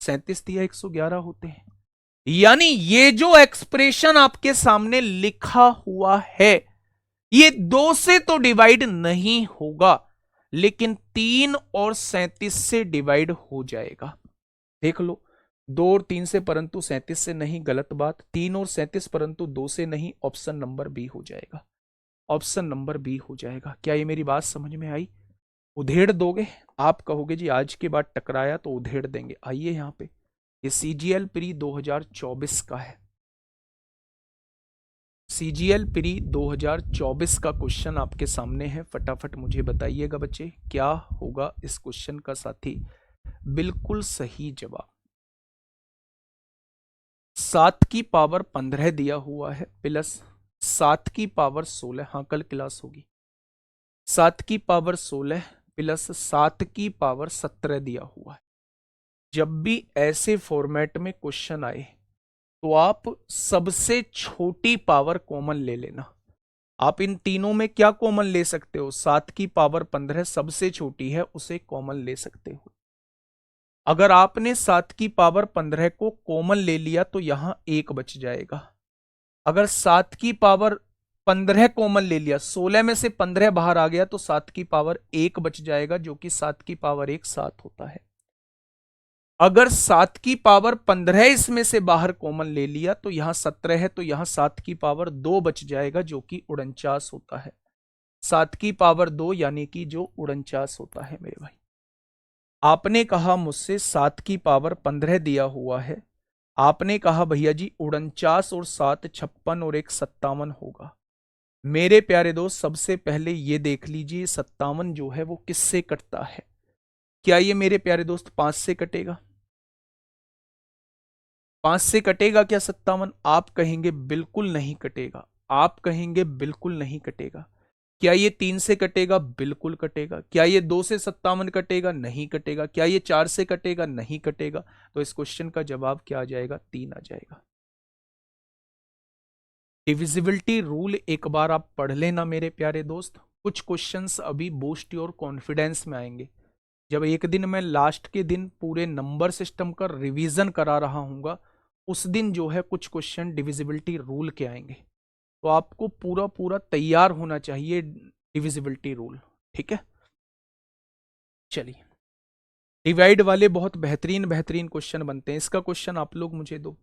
37 तिया 111 होते हैं। यानी ये जो एक्सप्रेशन आपके सामने लिखा हुआ है ये 2 से तो डिवाइड नहीं होगा, लेकिन 3 और 37 से डिवाइड हो जाएगा। देख लो, 2 और 3 से परंतु 37 से नहीं, गलत बात। 3 और 37 परंतु 2 से नहीं, ऑप्शन नंबर बी हो जाएगा। ऑप्शन नंबर बी हो जाएगा। क्या ये मेरी बात समझ में आई? उधेड़ दोगे? आप कहोगे जी आज के बाद टकराया तो उधेड़ देंगे। आइए यहाँ पे, ये सीजीएल प्री 2024 का है। सीजीएल प्री 2024 का क्वेश्चन आपके सामने है। फटाफट मुझे बताइएगा बच्चे, क्या होगा इस क्वेश्चन का साथी बिल्कुल सही जवाब। 7 की पावर 15 दिया हुआ है प्लस 7 की पावर 16, हाँ कल क्लास होगी। 7 की पावर 16 प्लस 7 की पावर 17 दिया हुआ है। जब भी ऐसे फॉर्मेट में क्वेश्चन आए तो आप सबसे छोटी पावर कॉमन ले लेना। आप इन तीनों में क्या कॉमन ले सकते हो? 7 की पावर 15 सबसे छोटी है, उसे कॉमन ले सकते हो। अगर आपने 7 की पावर 15 को कॉमन ले लिया तो यहां 1 बच जाएगा। अगर 7 की पावर 15 कॉमन ले लिया, 16 में से 15 बाहर आ गया तो 7 की पावर 1 बच जाएगा, जो कि 7 की पावर 1 7 होता है। अगर 7 की पावर 15 इसमें से बाहर कॉमन ले लिया तो यहां 17 है, तो यहां 7 की पावर 2 बच जाएगा, जो कि 49 होता है। 7 की पावर 2 यानी कि जो 49 होता है मेरे भाई। आपने कहा मुझसे 7 की पावर 15 दिया हुआ है, आपने कहा भैया जी 49 और 7 56 और 1 57 होगा। मेरे प्यारे दोस्त सबसे पहले ये देख लीजिए 57 जो है वो किससे कटता है। क्या ये मेरे प्यारे दोस्त 5 से कटेगा? 5 से कटेगा क्या 57? आप कहेंगे बिल्कुल नहीं कटेगा। आप कहेंगे बिल्कुल नहीं कटेगा। क्या ये 3 से कटेगा? बिल्कुल कटेगा। क्या ये 2 से 57 कटेगा? नहीं कटेगा। क्या ये 4 से कटेगा? नहीं कटेगा। तो इस क्वेश्चन का जवाब क्या आ जाएगा? 3 आ जाएगा। डिविजिबिलिटी रूल एक बार आप पढ़ लेना मेरे प्यारे दोस्त। कुछ क्वेश्चंस अभी बूस्ट योर कॉन्फिडेंस में आएंगे। जब एक दिन मैं लास्ट के दिन पूरे नंबर सिस्टम का रिवीजन करा रहा हूँगा, उस दिन जो है कुछ क्वेश्चन डिविजिबिलिटी रूल के आएंगे। तो आपको पूरा पूरा तैयार होना चाहिए डिविजिबिलिटी रूल। ठीक है, चलिए। डिवाइड वाले बहुत बेहतरीन बेहतरीन क्वेश्चन बनते हैं। इसका क्वेश्चन आप लोग मुझे दो।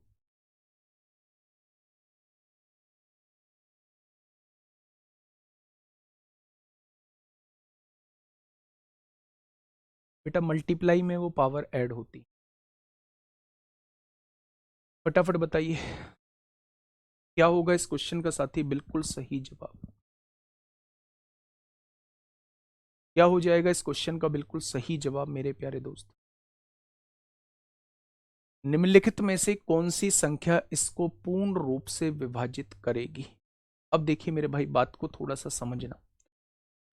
बेटा मल्टीप्लाई में वो पावर ऐड होती। फटाफट बताइए क्या होगा इस क्वेश्चन का साथी बिल्कुल सही जवाब। क्या हो जाएगा इस क्वेश्चन का बिल्कुल सही जवाब मेरे प्यारे दोस्त? निम्नलिखित में से कौन सी संख्या इसको पूर्ण रूप से विभाजित करेगी? अब देखिए मेरे भाई, बात को थोड़ा सा समझना,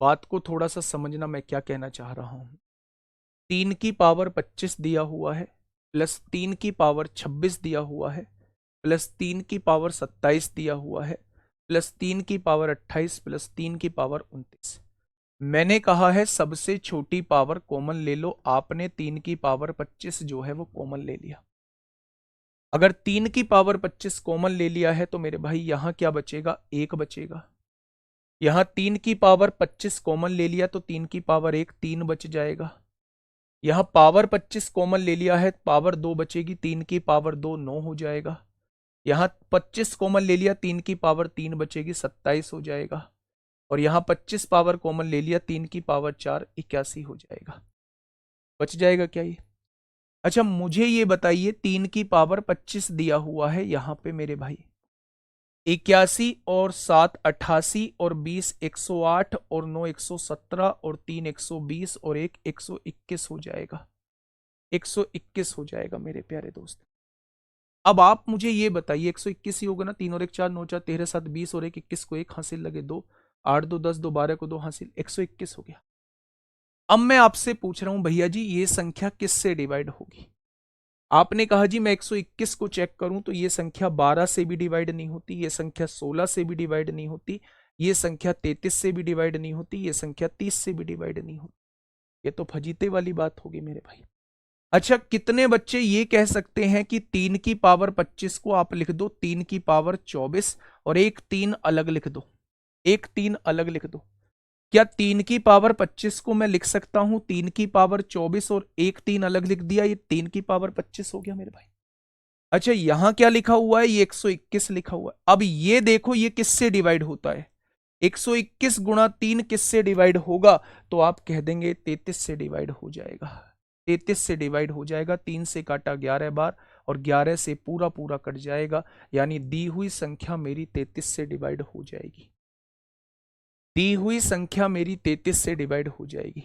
बात को थोड़ा सा समझना। मैं क्या कहना चाह रहा हूं। 3 की पावर 25 दिया हुआ है, प्लस 3 की पावर 26 दिया हुआ है, प्लस 3 की पावर 27 दिया हुआ है, प्लस 3 की पावर 28, प्लस 3 की पावर 29। मैंने कहा है सबसे छोटी पावर कॉमन ले लो। आपने 3 की पावर 25 जो है वो कॉमन ले लिया। अगर 3 की पावर 25 कॉमन ले लिया है तो मेरे भाई यहां क्या बचेगा? 1 बचेगा। यहां 3 की पावर 25 कॉमन ले लिया तो 3 की पावर 1 3 बच जाएगा। यहां पावर 25 कॉमन ले लिया है, पावर 2 बचेगी, 3 की पावर 2 9 हो जाएगा। यहां 25 कॉमन ले लिया, 3 की पावर 3 बचेगी, 27 हो जाएगा। और यहां 25 पावर कॉमन ले लिया, 3 की पावर 4 81 हो जाएगा। बच जाएगा क्या ये? अच्छा मुझे ये बताइए, 3 की पावर 25 दिया हुआ है यहां पे मेरे भाई, 81 और 7 88 और 20 108 और 9 117 और 3 120 और 1 121 हो जाएगा। 121 हो जाएगा मेरे प्यारे दोस्त। अब आप मुझे ये बताइए, 121 ही होगा ना? 3 और 1 4 9 4 13 7 20 और 1 21 को 1 हासिल लगे 2, 8 2 10 2 12 को 2 हासिल, 121 हो गया। अब मैं आपसे पूछ रहा हूं भैया जी ये संख्या किससे डिवाइड होगी? आपने कहा जी मैं 121 को चेक करूं तो ये संख्या 12 से भी डिवाइड नहीं होती, ये संख्या 16 से भी डिवाइड नहीं होती, ये संख्या 33 से भी डिवाइड नहीं होती, ये संख्या 30 से भी डिवाइड नहीं होती। ये तो फजीते वाली बात होगी मेरे भाई। अच्छा कितने बच्चे ये कह सकते हैं कि 3 की पावर 25 को आप लिख दो 3 की पावर 24 और एक 3 अलग लिख दो, एक 3 अलग लिख दो। क्या 3 की पावर 25 को मैं लिख सकता हूं 3 की पावर 24 और एक 3 अलग लिख दिया, ये 3 की पावर 25 हो गया मेरे भाई? अच्छा यहां क्या लिखा हुआ है, ये 121 लिखा हुआ है। अब ये देखो ये किससे डिवाइड होता है, 121 गुणा 3 किससे डिवाइड होगा, तो आप कह देंगे 33 से डिवाइड हो जाएगा, 33 से डिवाइड हो जाएगा। 3 से काटा 11 बार और 11 से पूरा पूरा कट जाएगा, यानी दी हुई संख्या मेरी 33 से डिवाइड हो जाएगी, दी हुई संख्या मेरी 33 से डिवाइड हो जाएगी।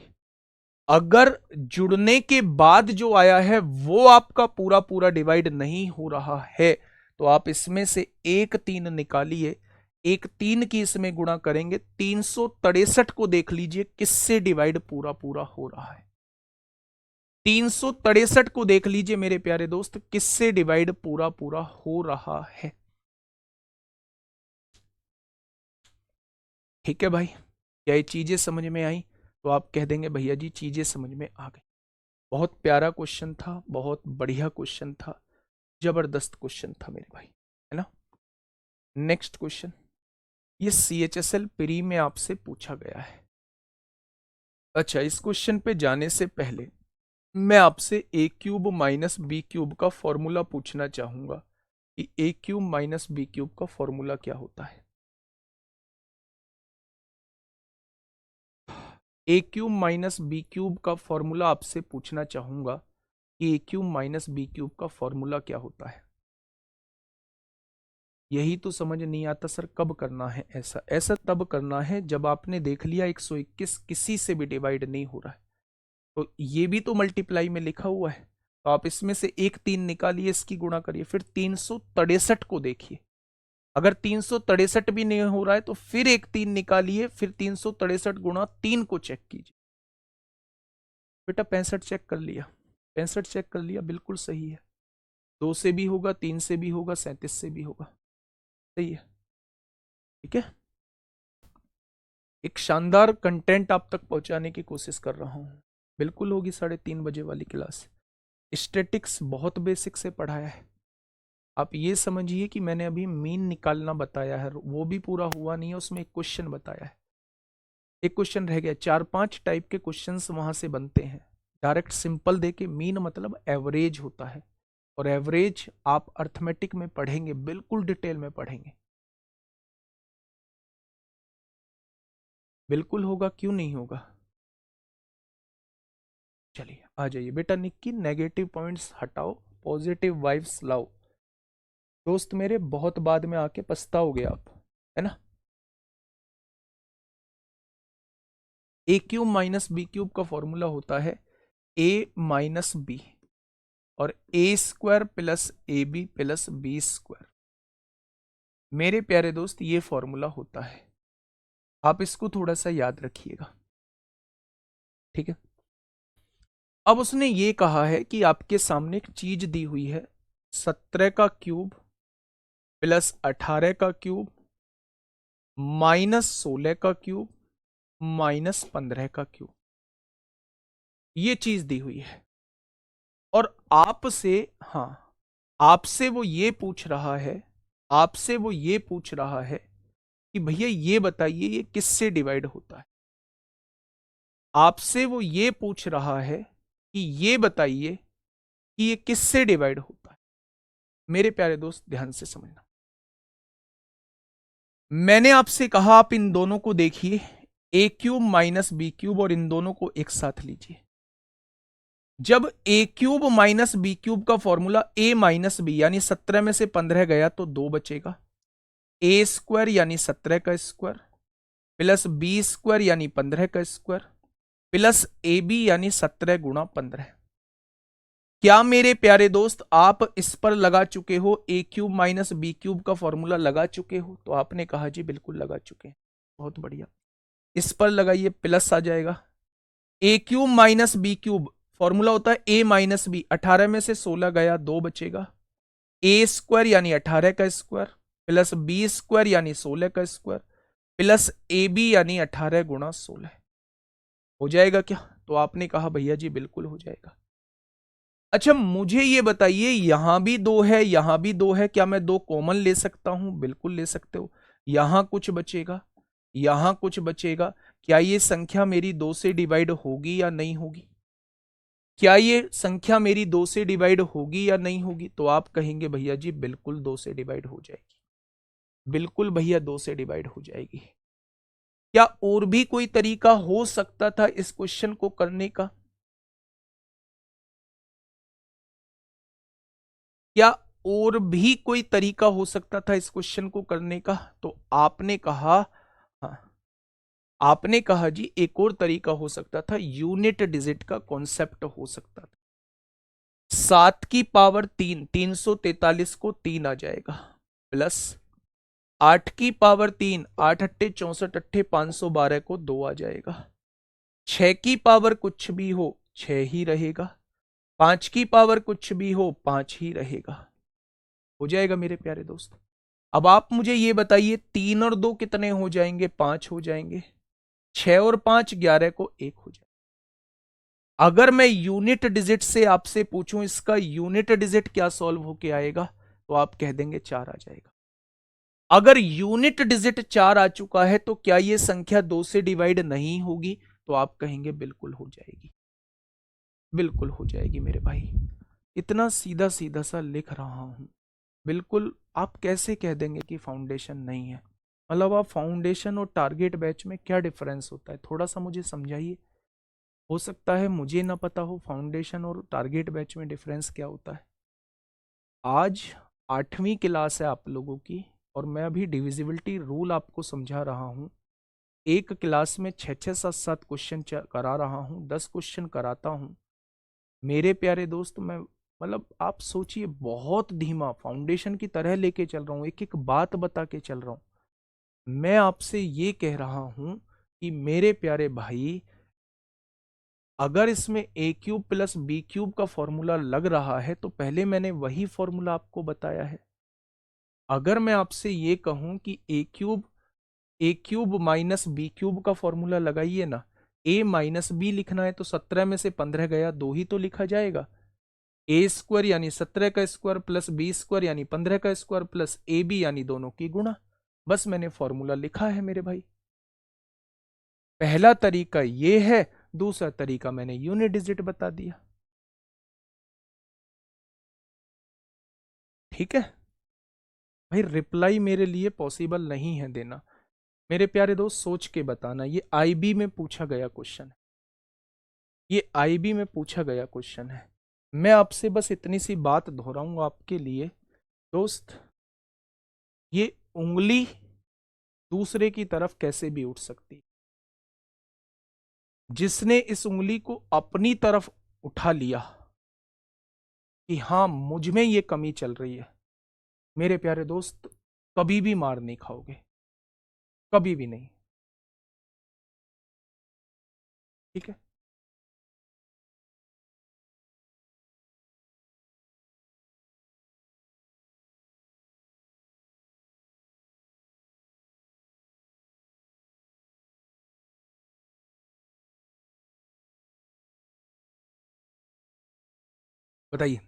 अगर जुड़ने के बाद जो आया है वो आपका पूरा पूरा डिवाइड नहीं हो रहा है, तो आप इसमें से एक 3 निकालिए, एक 3 की इसमें गुणा करेंगे, 363 को देख लीजिए किससे डिवाइड पूरा पूरा हो रहा है, 363 को देख लीजिए मेरे प्यारे दोस्त किससे डिवाइड पूरा पूरा हो रहा है। ठीक है भाई, क्या ये चीजें समझ में आई, तो आप कह देंगे भैया जी चीजें समझ में आ गई। बहुत प्यारा क्वेश्चन था, बहुत बढ़िया क्वेश्चन था, जबरदस्त क्वेश्चन था मेरे भाई, है ना। नेक्स्ट क्वेश्चन, ये CHSL प्री में आपसे पूछा गया है। अच्छा इस क्वेश्चन पे जाने से पहले मैं आपसे a cube minus b cube का फॉर्मूला पूछना चाहूंगा कि a cube minus b cube का फॉर्मूला क्या होता है। a cube minus b cube का फॉर्मूला आपसे पूछना चाहूंगा कि a cube minus b cube का फॉर्मूला क्या होता है। यही तो समझ नहीं आता सर कब करना है ऐसा, ऐसा तब करना है जब आपने देख लिया 121 किसी से भी डिवाइड नहीं हो रहा है, तो ये भी तो मल्टीप्लाई में लिखा हुआ है, तो आप इसमें से एक 3 निकालिए, इसकी गुणा करिए, फिर 363 को देखिए, अगर 363 भी नहीं हो रहा है तो फिर एक 3 निकालिए, फिर 363 गुणा 3 को चेक कीजिए। बेटा 65 चेक कर लिया, 65 चेक कर लिया, बिल्कुल सही है, 2 से भी होगा, 3 से भी होगा, 37 से भी होगा, सही है। ठीक है, एक शानदार कंटेंट आप तक पहुंचाने की कोशिश कर रहा हूं, बिल्कुल होगी 3:30 बजे वाली क्लास। स्टैटिक्स बहुत बेसिक से पढ़ाया है, आप ये समझिए कि मैंने अभी मीन निकालना बताया है, वो भी पूरा हुआ नहीं है, उसमें एक क्वेश्चन बताया है, एक क्वेश्चन रह गया, 4-5 टाइप के क्वेश्चंस वहां से बनते हैं। डायरेक्ट सिंपल देके मीन मतलब एवरेज होता है, और एवरेज आप अर्थमेटिक में पढ़ेंगे, बिल्कुल डिटेल में पढ़ेंगे, बिल्कुल होगा, क्यों नहीं होगा। चलिए आ जाइए बेटा, निक्की नेगेटिव पॉइंट्स हटाओ, पॉजिटिव वाइब्स लाओ। दोस्त मेरे बहुत बाद में आके पछताओगे आप, है ना। A cube minus b cube का फॉर्मूला होता है a माइनस बी और a square plus a b plus b square. मेरे प्यारे दोस्त ये फॉर्मूला होता है, आप इसको थोड़ा सा याद रखिएगा, ठीक है। अब उसने ये कहा है कि आपके सामने एक चीज दी हुई है, 17 का क्यूब प्लस 18 का क्यूब माइनस 16 का क्यूब माइनस 15 का क्यूब, ये चीज दी हुई है। और आपसे, हाँ, आपसे वो ये पूछ रहा है, आपसे वो ये पूछ रहा है कि भैया ये बताइए ये किससे डिवाइड होता है। आपसे वो ये पूछ रहा है कि ये बताइए कि ये किससे डिवाइड होता है। मेरे प्यारे दोस्त ध्यान से समझना, मैंने आपसे कहा आप इन दोनों को देखिए, ए क्यूब माइनस बी क्यूब, और इन दोनों को एक साथ लीजिए। जब ए क्यूब माइनस बी क्यूब का फॉर्मूला ए माइनस बी यानी 17 में से 15 गया तो 2 बचेगा, ए स्क्वायर यानी 17 का स्क्वायर प्लस बी स्क्वायर यानी 15 का स्क्वायर प्लस ए बी यानी 17 गुणा 15। क्या मेरे प्यारे दोस्त आप इस पर लगा चुके हो, ए क्यूब माइनस बी क्यूब का फॉर्मूला लगा चुके हो, तो आपने कहा जी बिल्कुल लगा चुके हैं, बहुत बढ़िया। इस पर लगाइए, प्लस आ जाएगा, a cube minus b cube formula होता है ए माइनस बी, 18 में से 16 गया 2 बचेगा, ए स्क्वायर यानी 18 का स्क्वायर प्लस बी स्क्वायर यानी 16 का स्क्वायर प्लस ए बी यानी 18 गुणा 16, हो जाएगा क्या, तो आपने कहा भैया जी बिल्कुल हो जाएगा। अच्छा मुझे ये बताइए, यहां भी 2 है, यहां भी 2 है, क्या मैं 2 कॉमन ले सकता हूं, बिल्कुल ले सकते हो। यहां कुछ बचेगा, यहां कुछ बचेगा, क्या ये संख्या मेरी 2 से डिवाइड होगी या नहीं होगी, क्या ये संख्या मेरी 2 से डिवाइड होगी या नहीं होगी? तो आप कहेंगे भैया जी बिल्कुल 2 से डिवाइड हो जाएगी, बिल्कुल भैया 2 से डिवाइड हो जाएगी। क्या और भी कोई तरीका हो सकता था इस क्वेश्चन को करने का? क्या और भी कोई तरीका हो सकता था इस क्वेश्चन को करने का? तो आपने कहा, हाँ, आपने कहा जी एक और तरीका हो सकता था, यूनिट डिजिट का कॉन्सेप्ट हो सकता था। 7 की पावर 3, 343 को 3 आ जाएगा, प्लस 8 की पावर 3, 8 × 8 = 64, 512 को 2 आ जाएगा। 6 की पावर कुछ भी हो 6 ही रहेगा, 5 की पावर कुछ भी हो 5 ही रहेगा। हो जाएगा मेरे प्यारे दोस्त। अब आप मुझे ये बताइए 3 और 2 कितने हो जाएंगे? 5 हो जाएंगे। 6 और 5 11 को 1 हो जाएगा। अगर मैं यूनिट डिजिट से आपसे पूछूं इसका यूनिट डिजिट क्या सॉल्व होके आएगा, तो आप कह देंगे 4 आ जाएगा। अगर यूनिट डिजिट 4 आ चुका है तो क्या यह संख्या 2 से डिवाइड नहीं होगी? तो आप कहेंगे बिल्कुल हो जाएगी, बिल्कुल हो जाएगी मेरे भाई। इतना सीधा सीधा सा लिख रहा हूं, बिल्कुल। आप कैसे कह देंगे कि फाउंडेशन नहीं है? मतलब आप फाउंडेशन और टारगेट बैच में क्या डिफरेंस होता है, थोड़ा सा मुझे समझाइए। हो सकता है मुझे ना पता हो फाउंडेशन और टारगेट बैच में डिफरेंस क्या होता है। आज 8वीं क्लास है आप लोगों की, और मैं अभी डिविजिबिलिटी रूल आपको समझा रहा हूँ। एक क्लास में 6-6, 7-7 क्वेश्चन करा रहा हूँ, 10 क्वेश्चन कराता हूँ मेरे प्यारे दोस्त। मैं मतलब आप सोचिए, बहुत धीमा फाउंडेशन की तरह लेके चल रहा हूँ, एक एक बात बता के चल रहा हूँ। मैं आपसे ये कह रहा हूं कि मेरे प्यारे भाई, अगर इसमें a³ + b³ का फॉर्मूला लग रहा है तो पहले मैंने वही फॉर्मूला आपको बताया है। अगर मैं आपसे ये कहूं कि a³ - b³ का फॉर्मूला लगाइए ना, a - b लिखना है तो 17 में से 15 गया, 2 ही तो लिखा जाएगा। a² यानी 17 का स्क्वायर प्लस b² यानी 15 का स्क्वायर प्लस ab यानी दोनों की गुणा। बस मैंने फॉर्मूला लिखा है मेरे भाई। पहला तरीका ये है, दूसरा तरीका मैंने यूनिट डिजिट बता दिया। ठीक है भाई, रिप्लाई मेरे लिए पॉसिबल नहीं है देना। मेरे प्यारे दोस्त सोच के बताना, ये आईबी में पूछा गया क्वेश्चन है, ये आईबी में पूछा गया क्वेश्चन है। मैं आपसे बस इतनी सी बात दोहराऊंगा आपके लिए दोस्त, ये उंगली दूसरे की तरफ कैसे भी उठ सकती। जिसने इस उंगली को अपनी तरफ उठा लिया कि हां मुझ में ये कमी चल रही है, मेरे प्यारे दोस्त कभी भी मार नहीं खाओगे, कभी भी नहीं। ठीक है, बताइए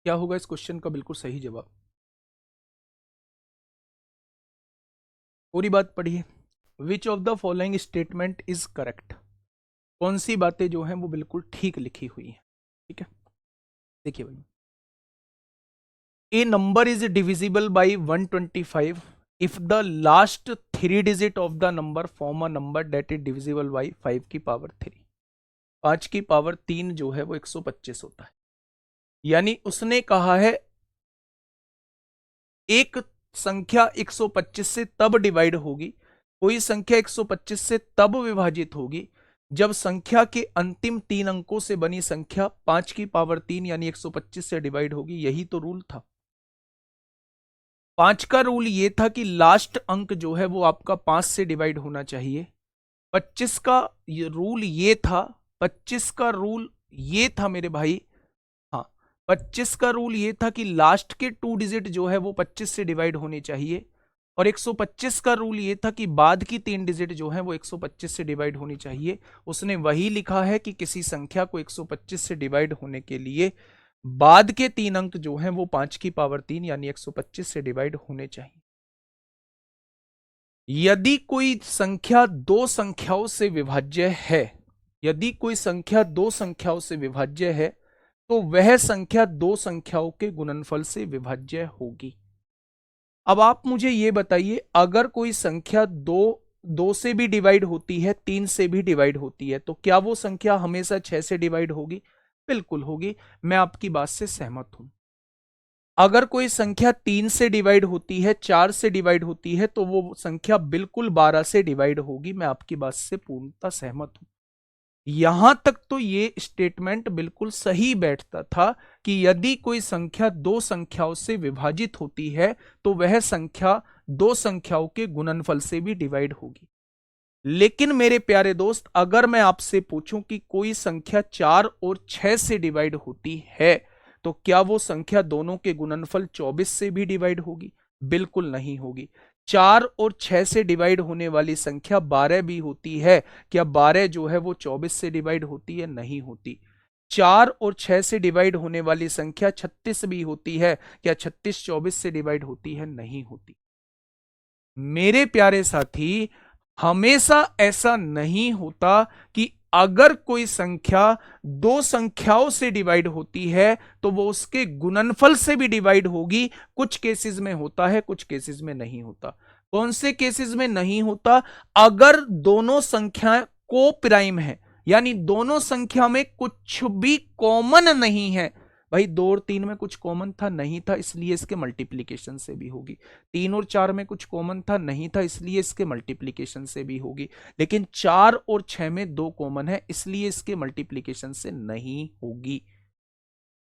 क्या होगा इस क्वेश्चन का बिल्कुल सही जवाब। पूरी बात पढ़िए। Which of the following statement is correct? कौन सी बातें जो हैं वो बिल्कुल ठीक लिखी हुई हैं? ठीक है, देखिए भाई, a number is divisible by 125 if the last 3 digit of the number form a number that is divisible by 5 की पावर 3। 5 की पावर 3 जो है वो 125 होता है। यानी उसने कहा है एक संख्या 125 से तब डिवाइड होगी, कोई संख्या 125 से तब विभाजित होगी जब संख्या के अंतिम 3 अंकों से बनी संख्या 5 की पावर 3 यानी 125 से डिवाइड होगी। यही तो रूल था। 5 का रूल ये था कि लास्ट अंक जो है वो आपका 5 से डिवाइड होना चाहिए। 25 का रूल ये था, 25 का रूल ये था मेरे भाई, हाँ, 25 का रूल ये था कि लास्ट के 2 डिजिट जो है वो 25 से डिवाइड होने चाहिए। और 125 का रूल ये था कि बाद की 3 डिजिट जो है वो 125 से डिवाइड होनी चाहिए। उसने वही लिखा है कि किसी संख्या को 125 से डिवाइड होने के लिए बाद के 3 अंक जो हैं वो 5 की पावर 3 यानी 125 से डिवाइड होने चाहिए। यदि कोई संख्या 2 संख्याओं से विभाज्य है, यदि कोई संख्या दो संख्याओं से विभाज्य है तो वह संख्या दो संख्याओं के गुणनफल से विभाज्य होगी। अब आप मुझे यह बताइए, अगर कोई संख्या दो से भी डिवाइड होती है, तीन से भी डिवाइड होती है, तो क्या वो संख्या हमेशा छह से डिवाइड होगी? बिल्कुल होगी। मैं आपकी बात से सहमत हूं। अगर कोई संख्या तीन से डिवाइड होती है, चार से डिवाइड होती है, तो वो संख्या बिल्कुल 12 से डिवाइड होगी। मैं आपकी बात से पूर्णतः सहमत हूं। यहां तक तो ये स्टेटमेंट बिल्कुल सही बैठता था कि यदि कोई संख्या दो संख्याओं से विभाजित होती है तो वह संख्या दो संख्याओं के गुणनफल से भी डिवाइड होगी। लेकिन मेरे प्यारे दोस्त, अगर मैं आपसे पूछूं कि कोई संख्या चार और छह से डिवाइड होती है तो क्या वो संख्या दोनों के गुणनफल 24 से भी डिवाइड होगी? बिल्कुल नहीं होगी। चार और छह से डिवाइड होने वाली संख्या 12 भी होती है, क्या 12 जो है वो 24 से डिवाइड होती है? नहीं होती। चार और छह से डिवाइड होने वाली संख्या 36 भी होती है, क्या 36 24 से डिवाइड होती है? नहीं होती। मेरे प्यारे साथी, हमेशा ऐसा नहीं होता कि अगर कोई संख्या दो संख्याओं से डिवाइड होती है तो वो उसके गुणनफल से भी डिवाइड होगी। कुछ केसेस में होता है, कुछ केसेस में नहीं होता। कौन से केसेस में नहीं होता? अगर दोनों संख्या को प्राइम है, यानी दोनों संख्या में कुछ भी कॉमन नहीं है। भाई दो और तीन में कुछ कॉमन था? नहीं था, इसलिए इसके मल्टीप्लीकेशन से भी होगी। तीन और चार में कुछ कॉमन था? नहीं था, इसलिए इसके मल्टीप्लीकेशन से भी होगी। लेकिन चार और छह में दो कॉमन है, इसलिए इसके मल्टीप्लीकेशन से नहीं होगी।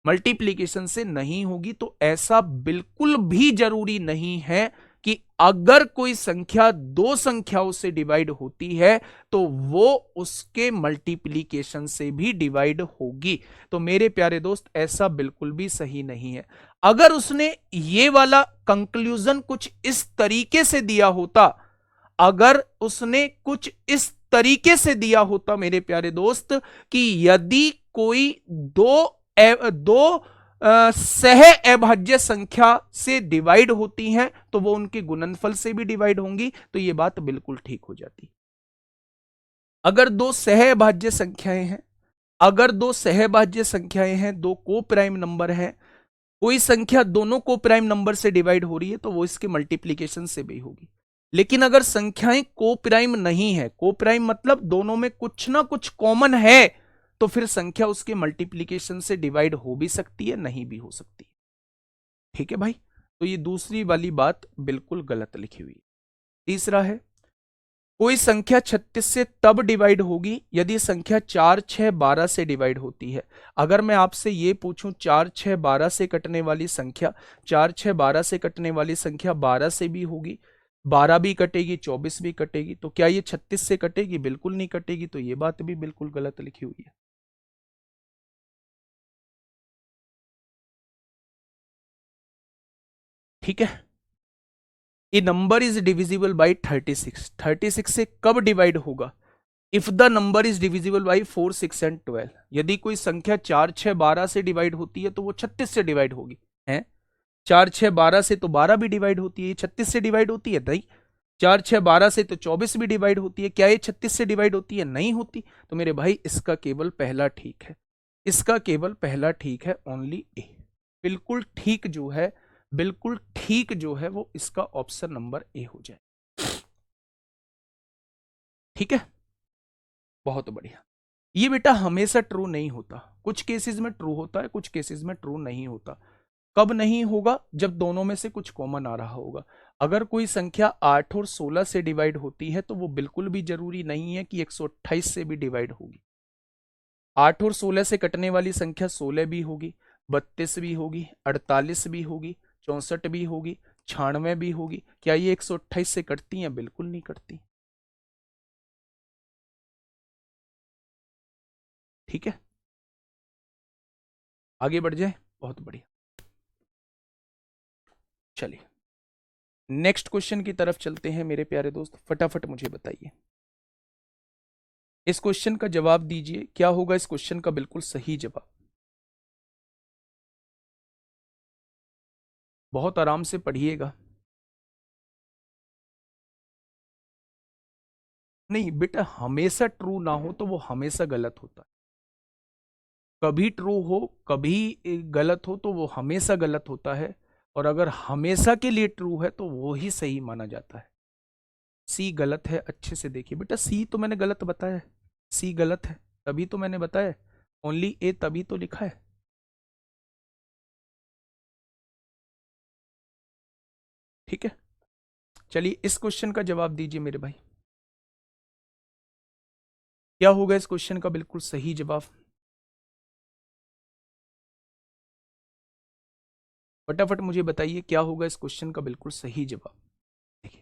मल्टीप्लीकेशन से नहीं होगी। तो ऐसा बिल्कुल भी जरूरी नहीं है कि अगर कोई संख्या दो संख्याओं से डिवाइड होती है तो वो उसके मल्टीप्लीकेशन से भी डिवाइड होगी। तो मेरे प्यारे दोस्त, ऐसा बिल्कुल भी सही नहीं है। अगर उसने ये वाला कंक्लूजन कुछ इस तरीके से दिया होता, अगर उसने कुछ इस तरीके से दिया होता मेरे प्यारे दोस्त, कि यदि कोई दो सह अभाज्य संख्या से डिवाइड होती हैं तो वो उनके गुणनफल से भी डिवाइड होंगी, तो ये बात बिल्कुल ठीक हो जाती। अगर दो सह अभाज्य संख्याएं हैं, अगर दो सहभाज्य संख्याएं हैं, दो को प्राइम नंबर है, कोई संख्या दोनों को प्राइम नंबर से डिवाइड हो रही है तो वो इसके मल्टीप्लीकेशन से भी होगी। लेकिन अगर संख्याएं को प्राइम नहीं है, को प्राइम मतलब दोनों में कुछ ना कुछ कॉमन है, तो फिर संख्या उसके मल्टीप्लीकेशन से डिवाइड हो भी सकती है, नहीं भी हो सकती। ठीक है भाई, तो ये दूसरी वाली बात बिल्कुल गलत लिखी हुई है। तीसरा है, कोई संख्या 36 से तब डिवाइड होगी यदि संख्या 4 6 12 से डिवाइड होती है। अगर मैं आपसे ये पूछूं 4 6 12 से कटने वाली संख्या, 4 6 12 से कटने वाली संख्या 12 से भी होगी, 12 भी कटेगी, 24 भी कटेगी, तो क्या ये 36 से कटेगी? बिल्कुल नहीं कटेगी। तो ये बात भी बिल्कुल गलत लिखी हुई है। ठीक है, ए नंबर इज डिविजिबल बाई 36। 36 से कब डिवाइड होगा? If the number is divisible by 4 6 and 12। यदि कोई संख्या 4 6 12 से डिवाइड होती है तो वो 36 से डिवाइड होगी। है 4 6 12 से तो 12 भी डिवाइड होती है, 36 से डिवाइड होती है? नहीं। 4 6 12 से तो 24 भी डिवाइड होती है, क्या ये 36 से डिवाइड होती है? नहीं होती। तो मेरे भाई इसका केवल पहला ठीक है, इसका केवल पहला ठीक है, ओनली ए। बिल्कुल ठीक जो है, बिल्कुल ठीक जो है वो इसका ऑप्शन नंबर ए हो जाए। ठीक है, बहुत बढ़िया। ये बेटा हमेशा ट्रू नहीं होता, कुछ केसेस में ट्रू होता है, कुछ केसेस में ट्रू नहीं होता। कब नहीं होगा? जब दोनों में से कुछ कॉमन आ रहा होगा। अगर कोई संख्या 8 और 16 से डिवाइड होती है तो वो बिल्कुल भी जरूरी नहीं है कि 128 से भी डिवाइड होगी। 8 और 16 से कटने वाली संख्या 16 भी होगी, 32 भी होगी, 48 भी होगी, 64 भी होगी, 96 भी होगी। क्या ये 128 से कटती हैं? बिल्कुल नहीं कटती। ठीक है, आगे बढ़ जाए, बहुत बढ़िया। चलिए नेक्स्ट क्वेश्चन की तरफ चलते हैं मेरे प्यारे दोस्त। फटाफट मुझे बताइए, इस क्वेश्चन का जवाब दीजिए। क्या होगा इस क्वेश्चन का बिल्कुल सही जवाब? बहुत आराम से पढ़िएगा। नहीं बेटा, हमेशा ट्रू ना हो तो वो हमेशा गलत होता है। कभी ट्रू हो कभी गलत हो तो वो हमेशा गलत होता है, और अगर हमेशा के लिए ट्रू है तो वो ही सही माना जाता है। सी गलत है, अच्छे से देखिए बेटा, सी तो मैंने गलत बताया है, सी गलत है तभी तो मैंने बताया, ओनली ए तभी तो लिखा है। ठीक है, चलिए इस क्वेश्चन का जवाब दीजिए मेरे भाई, क्या होगा इस क्वेश्चन का बिल्कुल सही जवाब। फटाफट मुझे बताइए क्या होगा इस क्वेश्चन का बिल्कुल सही जवाब। देखिए,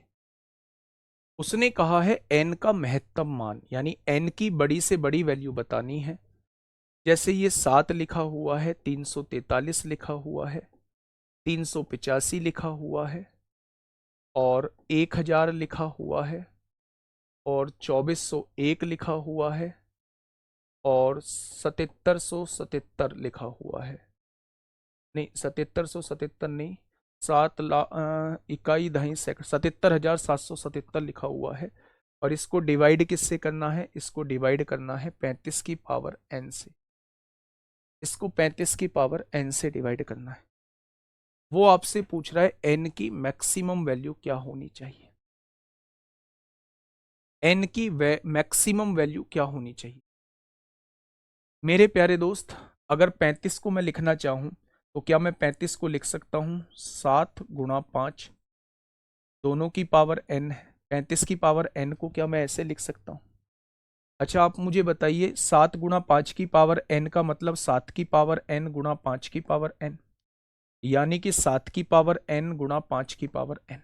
उसने कहा है n का महत्तम मान, यानी n की बड़ी से बड़ी वैल्यू बतानी है। जैसे ये 7 लिखा हुआ है, 343 लिखा हुआ है, 385 लिखा हुआ है, और 1000 लिखा हुआ है, और 2401 लिखा हुआ है, और 7777 लिखा हुआ है। नहीं, 7777 नहीं, 7 इकाई दही सेकंड, 77,777 लिखा हुआ है। और इसको डिवाइड किससे करना है, इसको डिवाइड करना है 35 की पावर n से, इसको 35 की पावर n से डिवाइड करना है। वो आपसे पूछ रहा है n की मैक्सिमम वैल्यू क्या होनी चाहिए, n की मैक्सिमम वैल्यू क्या होनी चाहिए। मेरे प्यारे दोस्त, अगर 35 को मैं लिखना चाहूं तो क्या मैं 35 को लिख सकता हूं 7 × 5, दोनों की पावर n है, 35 की पावर n को क्या मैं ऐसे लिख सकता हूं। अच्छा आप मुझे बताइए, 7 × 5 की पावर n का मतलब 7 की पावर n × 5 की पावर n, यानी कि 7 की पावर n × 5 की पावर n।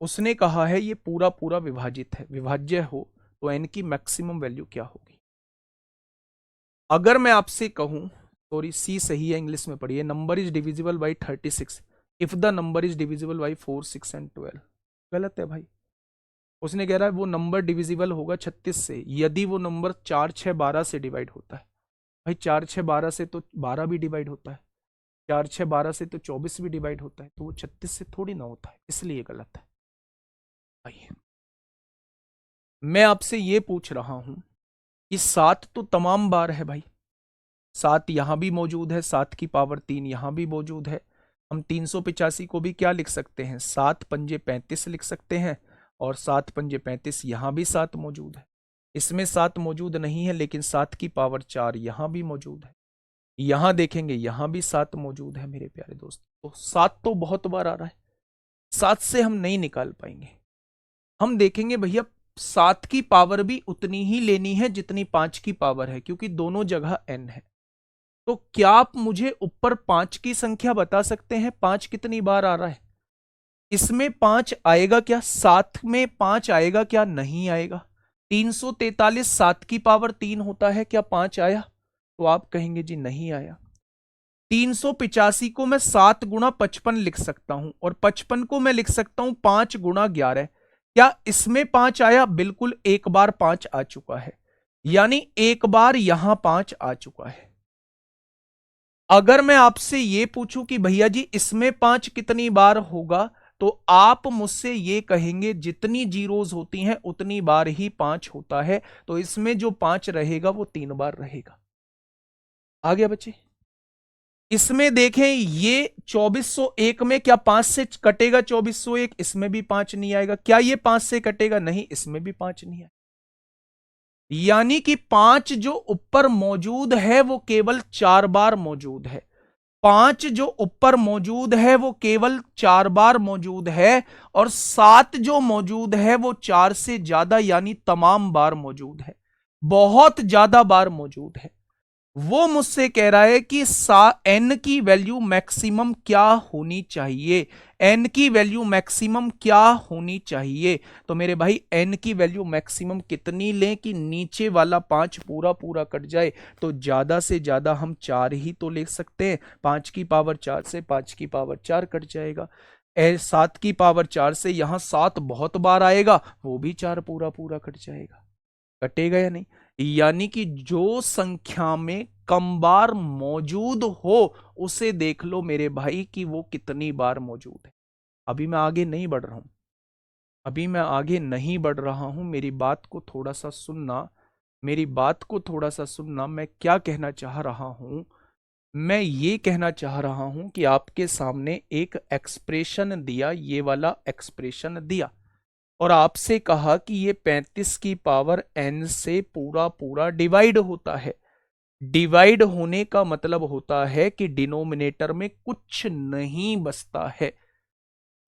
उसने कहा है ये पूरा पूरा विभाजित है, विभाज्य हो तो n की मैक्सिमम वैल्यू क्या होगी। अगर मैं आपसे कहूं, सॉरी सी सही है, इंग्लिश में पढ़िए, number is divisible by 36 if the number is divisible by 4, 6 and 12। गलत है भाई। उसने कह रहा है वो नंबर डिविजिबल होगा 36 से यदि वो नंबर 4, 6, 12 से डिवाइड होता है। भाई 4, 6, 12 से तो 12 भी डिवाइड होता है, 4, 6, 12 से तो 24 भी डिवाइड होता है, तो वो 36 से थोड़ी ना होता है, इसलिए गलत है। भाई मैं आपसे ये पूछ रहा हूं कि 7 तो तमाम बार है भाई, 7 यहां भी मौजूद है, 7 की पावर 3 यहां भी मौजूद है। हम 385 को भी क्या लिख सकते हैं, 7 पंजे 35 लिख सकते हैं, और 7 पंजे 35 यहां भी 7 मौजूद है। इसमें 7 मौजूद नहीं है, लेकिन 7 की पावर 4 यहां भी मौजूद है। यहां देखेंगे यहां भी 7 मौजूद है मेरे प्यारे दोस्त, तो 7 तो बहुत बार आ रहा है, 7 से हम नहीं निकाल पाएंगे। हम देखेंगे भैया 7 की पावर भी उतनी ही लेनी है जितनी 5 की पावर है, क्योंकि दोनों जगह n है। तो क्या आप मुझे ऊपर 5 की संख्या बता सकते हैं, 5 कितनी बार आ रहा है। इसमें 5 आएगा क्या, 7 में 5 आएगा क्या, नहीं आएगा। 343 7 की पावर 3 होता है, क्या 5 आया, तो आप कहेंगे जी नहीं आया। 385 को मैं 7 × 55 लिख सकता हूं, और 55 को मैं लिख सकता हूं 5 × 11। क्या इसमें 5 आया, बिल्कुल एक बार 5 आ चुका है, यानी एक बार यहां 5 आ चुका है। अगर मैं आपसे यह पूछूं कि भैया जी इसमें 5 कितनी बार होगा, तो आप मुझसे ये कहेंगे जितनी जीरोज होती हैं उतनी बार ही 5 होता है, तो इसमें जो 5 रहेगा वो 3 बार रहेगा। आ गया बच्चे। इसमें देखें ये 2401 में क्या 5 से कटेगा 2401, इसमें भी 5 नहीं आएगा। क्या ये 5 से कटेगा, नहीं, इसमें भी 5 नहीं आएगा। यानी कि 5 जो ऊपर मौजूद है वो केवल 4 बार मौजूद है। 5 जो ऊपर मौजूद है वो केवल 4 बार मौजूद है, और 7 जो मौजूद है वो 4 से ज्यादा यानी तमाम बार मौजूद है, बहुत ज्यादा बार मौजूद है। वो मुझसे कह रहा है कि n की वैल्यू मैक्सिमम क्या होनी चाहिए, n की वैल्यू मैक्सिमम क्या होनी चाहिए। तो मेरे भाई n की वैल्यू मैक्सिमम कितनी लें कि नीचे वाला 5 पूरा पूरा कट जाए, तो ज्यादा से ज्यादा हम 4 ही तो ले सकते हैं। 5 की पावर 4 से 5 की पावर 4 कट जाएगा, 7 की पावर 4 से यहां 7 बहुत बार आएगा, वो भी 4 पूरा पूरा कट जाएगा। कटेगा या नहीं, यानी कि जो संख्या में कम बार मौजूद हो उसे देख लो मेरे भाई कि वो कितनी बार मौजूद है। अभी मैं आगे नहीं बढ़ रहा हूं, अभी मैं आगे नहीं बढ़ रहा हूं, मेरी बात को थोड़ा सा सुनना, मेरी बात को थोड़ा सा सुनना। मैं क्या कहना चाह रहा हूं? मैं ये कहना चाह रहा हूं कि आपके सामने एक एक्सप्रेशन दिया, ये वाला एक्सप्रेशन दिया, और आपसे कहा कि ये 35 की पावर n से पूरा पूरा डिवाइड होता है। डिवाइड होने का मतलब होता है कि डिनोमिनेटर में कुछ नहीं बचता है।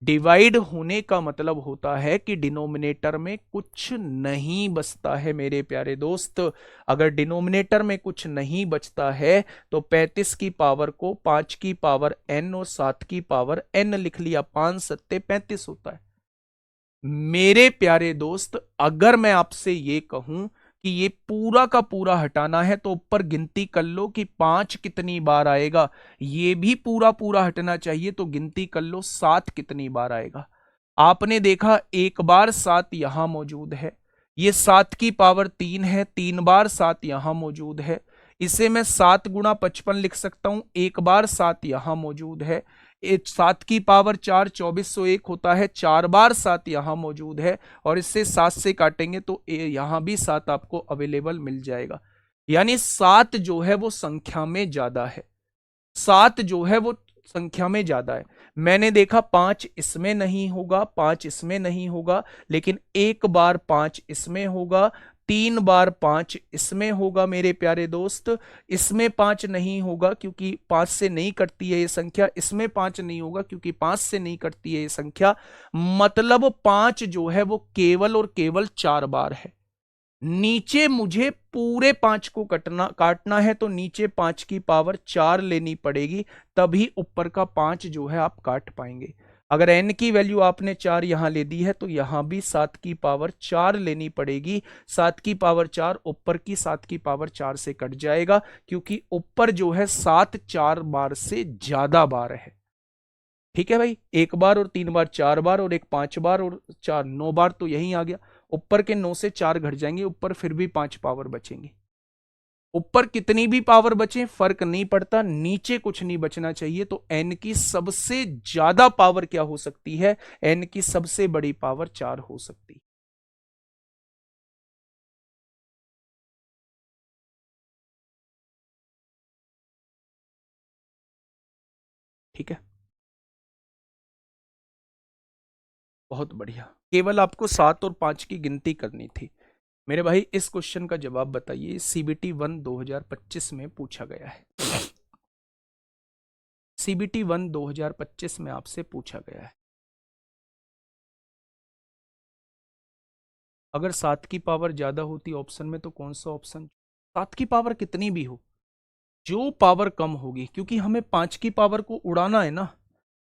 डिवाइड होने का मतलब होता है कि डिनोमिनेटर में कुछ नहीं बचता है मेरे प्यारे दोस्त। अगर डिनोमिनेटर में कुछ नहीं बचता है तो 35 की पावर को 5 की पावर n और 7 की पावर n लिख लिया, 5 सत्ते 35 होता है। मेरे प्यारे दोस्त, अगर मैं आपसे ये कहूं कि ये पूरा का पूरा हटाना है तो ऊपर गिनती कर लो कि 5 कितनी बार आएगा। ये भी पूरा पूरा हटना चाहिए तो गिनती कर लो 7 कितनी बार आएगा। आपने देखा एक बार 7 यहां मौजूद है, ये 7 की पावर 3 है, 3 बार 7 यहां मौजूद है। इसे मैं 7 गुणा 55 लिख सकता हूं, एक बार 7 यहां मौजूद है। 7 की पावर 4 2401 होता है, 4 बार 7 यहां मौजूद है। और इससे 7 से काटेंगे तो यहां भी 7 आपको अवेलेबल मिल जाएगा। यानी 7 जो है वो संख्या में ज्यादा है, 7 जो है वो संख्या में ज्यादा है। मैंने देखा 5 इसमें नहीं होगा, 5 इसमें नहीं होगा, लेकिन एक बार 5 इसमें होगा, 3 बार 5 इसमें होगा मेरे प्यारे दोस्त। इसमें 5 नहीं होगा क्योंकि 5 से नहीं कटती है ये संख्या, इसमें 5 नहीं होगा क्योंकि 5 से नहीं कटती है ये संख्या। मतलब 5 जो है वो केवल और केवल 4 बार है। नीचे मुझे पूरे 5 को काटना है तो नीचे 5 की पावर 4 लेनी पड़ेगी, तभी ऊपर का 5 जो है आप काट पाएंगे। अगर n की वैल्यू आपने 4 यहां ले दी है तो यहां भी 7 की पावर 4 लेनी पड़ेगी। 7 की पावर 4 ऊपर की 7 की पावर 4 से कट जाएगा, क्योंकि ऊपर जो है 7 4 बार से ज्यादा बार है। ठीक है भाई, एक बार और 3 बार 4 बार और एक 5 बार और 4 9 बार, तो यही आ गया। ऊपर के 9 से 4 घट जाएंगे, ऊपर फिर भी 5 पावर बचेंगे। ऊपर कितनी भी पावर बचे फर्क नहीं पड़ता, नीचे कुछ नहीं बचना चाहिए। तो n की सबसे ज्यादा पावर क्या हो सकती है? n की सबसे बड़ी पावर 4 हो सकती है। ठीक है, बहुत बढ़िया। केवल आपको 7 और 5 की गिनती करनी थी। मेरे भाई इस क्वेश्चन का जवाब बताइए, सीबीटी 1 2025 में पूछा गया है। सीबीटी 1 2025 में आपसे पूछा गया है। अगर 7 की पावर ज्यादा होती ऑप्शन में तो कौन सा ऑप्शन? 7 की पावर कितनी भी हो, जो पावर कम होगी, क्योंकि हमें 5 की पावर को उड़ाना है ना।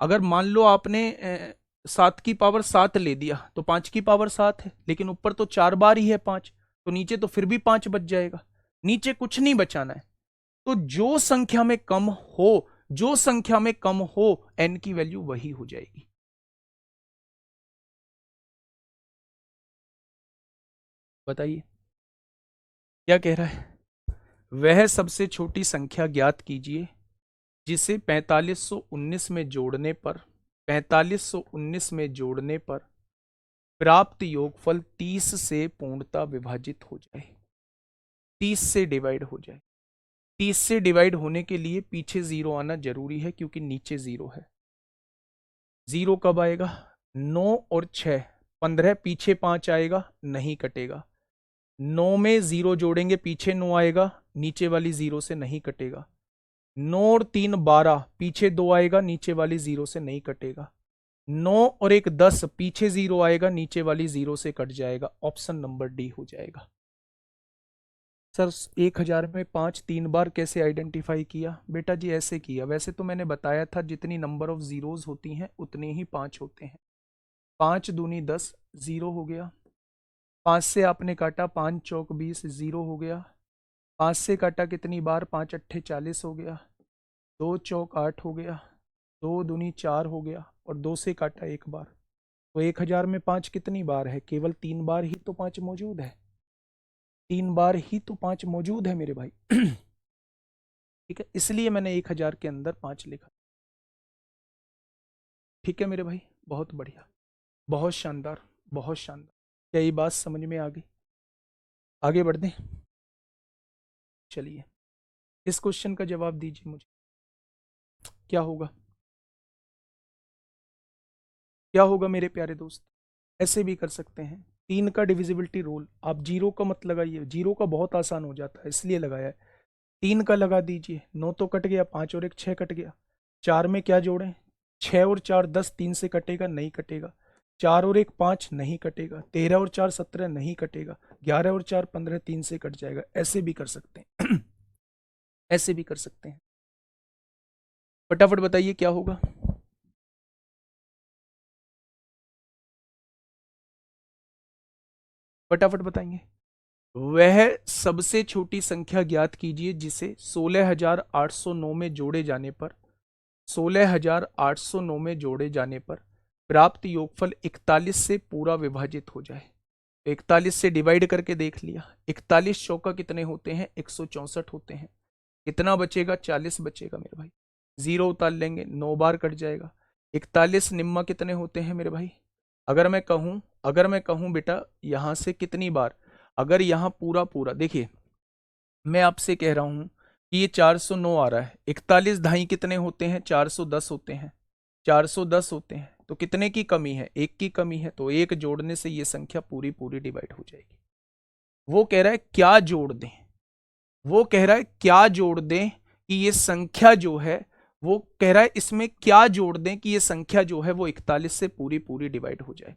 अगर मान लो आपने 7 की पावर 7 ले दिया तो 5 की पावर 7 है, लेकिन ऊपर तो 4 बार ही है 5, तो नीचे तो फिर भी 5 बच जाएगा। नीचे कुछ नहीं बचाना है। तो जो संख्या में कम हो, जो संख्या में कम हो, n की वैल्यू वही हो जाएगी। बताइए क्या कह रहा है? वह सबसे छोटी संख्या ज्ञात कीजिए जिसे 4519 में जोड़ने पर 4519 में जोड़ने पर प्राप्त योगफल 30 से पूर्णतः विभाजित हो जाए, 30 से डिवाइड हो जाए। 30 से डिवाइड होने के लिए पीछे जीरो आना जरूरी है, क्योंकि नीचे जीरो है। जीरो कब आएगा? 9 और 6 15, पीछे 5 आएगा, नहीं कटेगा। 9 में जीरो जोड़ेंगे, पीछे 9 आएगा, नीचे वाली जीरो से नहीं कटेगा। 9 और 3 12, पीछे 2 आएगा, नीचे वाली जीरो से नहीं कटेगा। 9 और 1 10, पीछे जीरो आएगा, नीचे वाली जीरो से कट जाएगा। ऑप्शन नंबर डी हो जाएगा। सर 1000 में 5 3 बार कैसे आइडेंटिफाई किया? बेटा जी ऐसे किया, वैसे तो मैंने बताया था जितनी नंबर ऑफ जीरोज होती हैं उतने ही 5 होते हैं। 5 दूनी 10, जीरो हो गया। 5 से आपने काटा, 5 चौक 20, जीरो हो गया। 5 से काटा कितनी बार? 5 अट्ठे 40 हो गया। 2 चौक 8 हो गया। 2 दूनी 4 हो गया, और 2 से काटा एक बार। तो 1000 में 5 कितनी बार है? केवल 3 बार ही तो 5 मौजूद है। 3 बार ही तो 5 मौजूद है मेरे भाई। ठीक है, इसलिए मैंने 1000 के अंदर 5 लिखा। ठीक है मेरे भाई, बहुत बढ़िया, बहुत शानदार, बहुत शानदार। क्या ये बात समझ में आ गई? आगे बढ़ते हैं। चलिए, इस क्वेश्चन का जवाब दीजिए मुझे, क्या होगा? क्या होगा मेरे प्यारे दोस्त? ऐसे भी कर सकते हैं। 3 का डिविजिबिलिटी रूल, आप जीरो का मत लगाइए, जीरो का बहुत आसान हो जाता है इसलिए लगाया है। 3 का लगा दीजिए, 9 तो कट गया, 5 और 1 6 कट गया। 4 में क्या जोड़ें? 6 और 4 10, 3 से कटेगा नहीं कटेगा। 4 और 1 5 नहीं कटेगा। 13 और 4 17 नहीं कटेगा। 11 और 4 15, 3 से कट जाएगा। ऐसे भी कर सकते हैं। ऐसे भी कर सकते हैं। फटाफट बताइए क्या होगा? फटाफट बताएंगे। वह सबसे छोटी संख्या ज्ञात कीजिए जिसे 16,809 में जोड़े जाने पर 16,809 में जोड़े जाने पर प्राप्त योगफल 41 से पूरा विभाजित हो जाए। 41 से डिवाइड करके देख लिया। 41 चौका कितने होते हैं? 164 होते हैं। कितना बचेगा? 40 बचेगा मेरे भाई। जीरो उतार लेंगे, 9 बार कट जाएगा। 41 निम्मा कितने होते हैं मेरे भाई? अगर मैं कहूं बेटा यहां से कितनी बार, अगर यहां पूरा पूरा देखिए, मैं आपसे कह रहा हूं कि ये 409 आ रहा है। 41 ढाई कितने होते हैं? 410 होते हैं। 410 होते हैं तो कितने की कमी है? एक की कमी है, तो एक जोड़ने से ये संख्या पूरी पूरी डिवाइड हो जाएगी। वो कह रहा है क्या जोड़ दें, वो कह रहा है क्या जोड़ दें कि ये संख्या जो है, वो कह रहा है इसमें क्या जोड़ दें कि ये संख्या जो है वो 41 से पूरी पूरी डिवाइड हो जाए।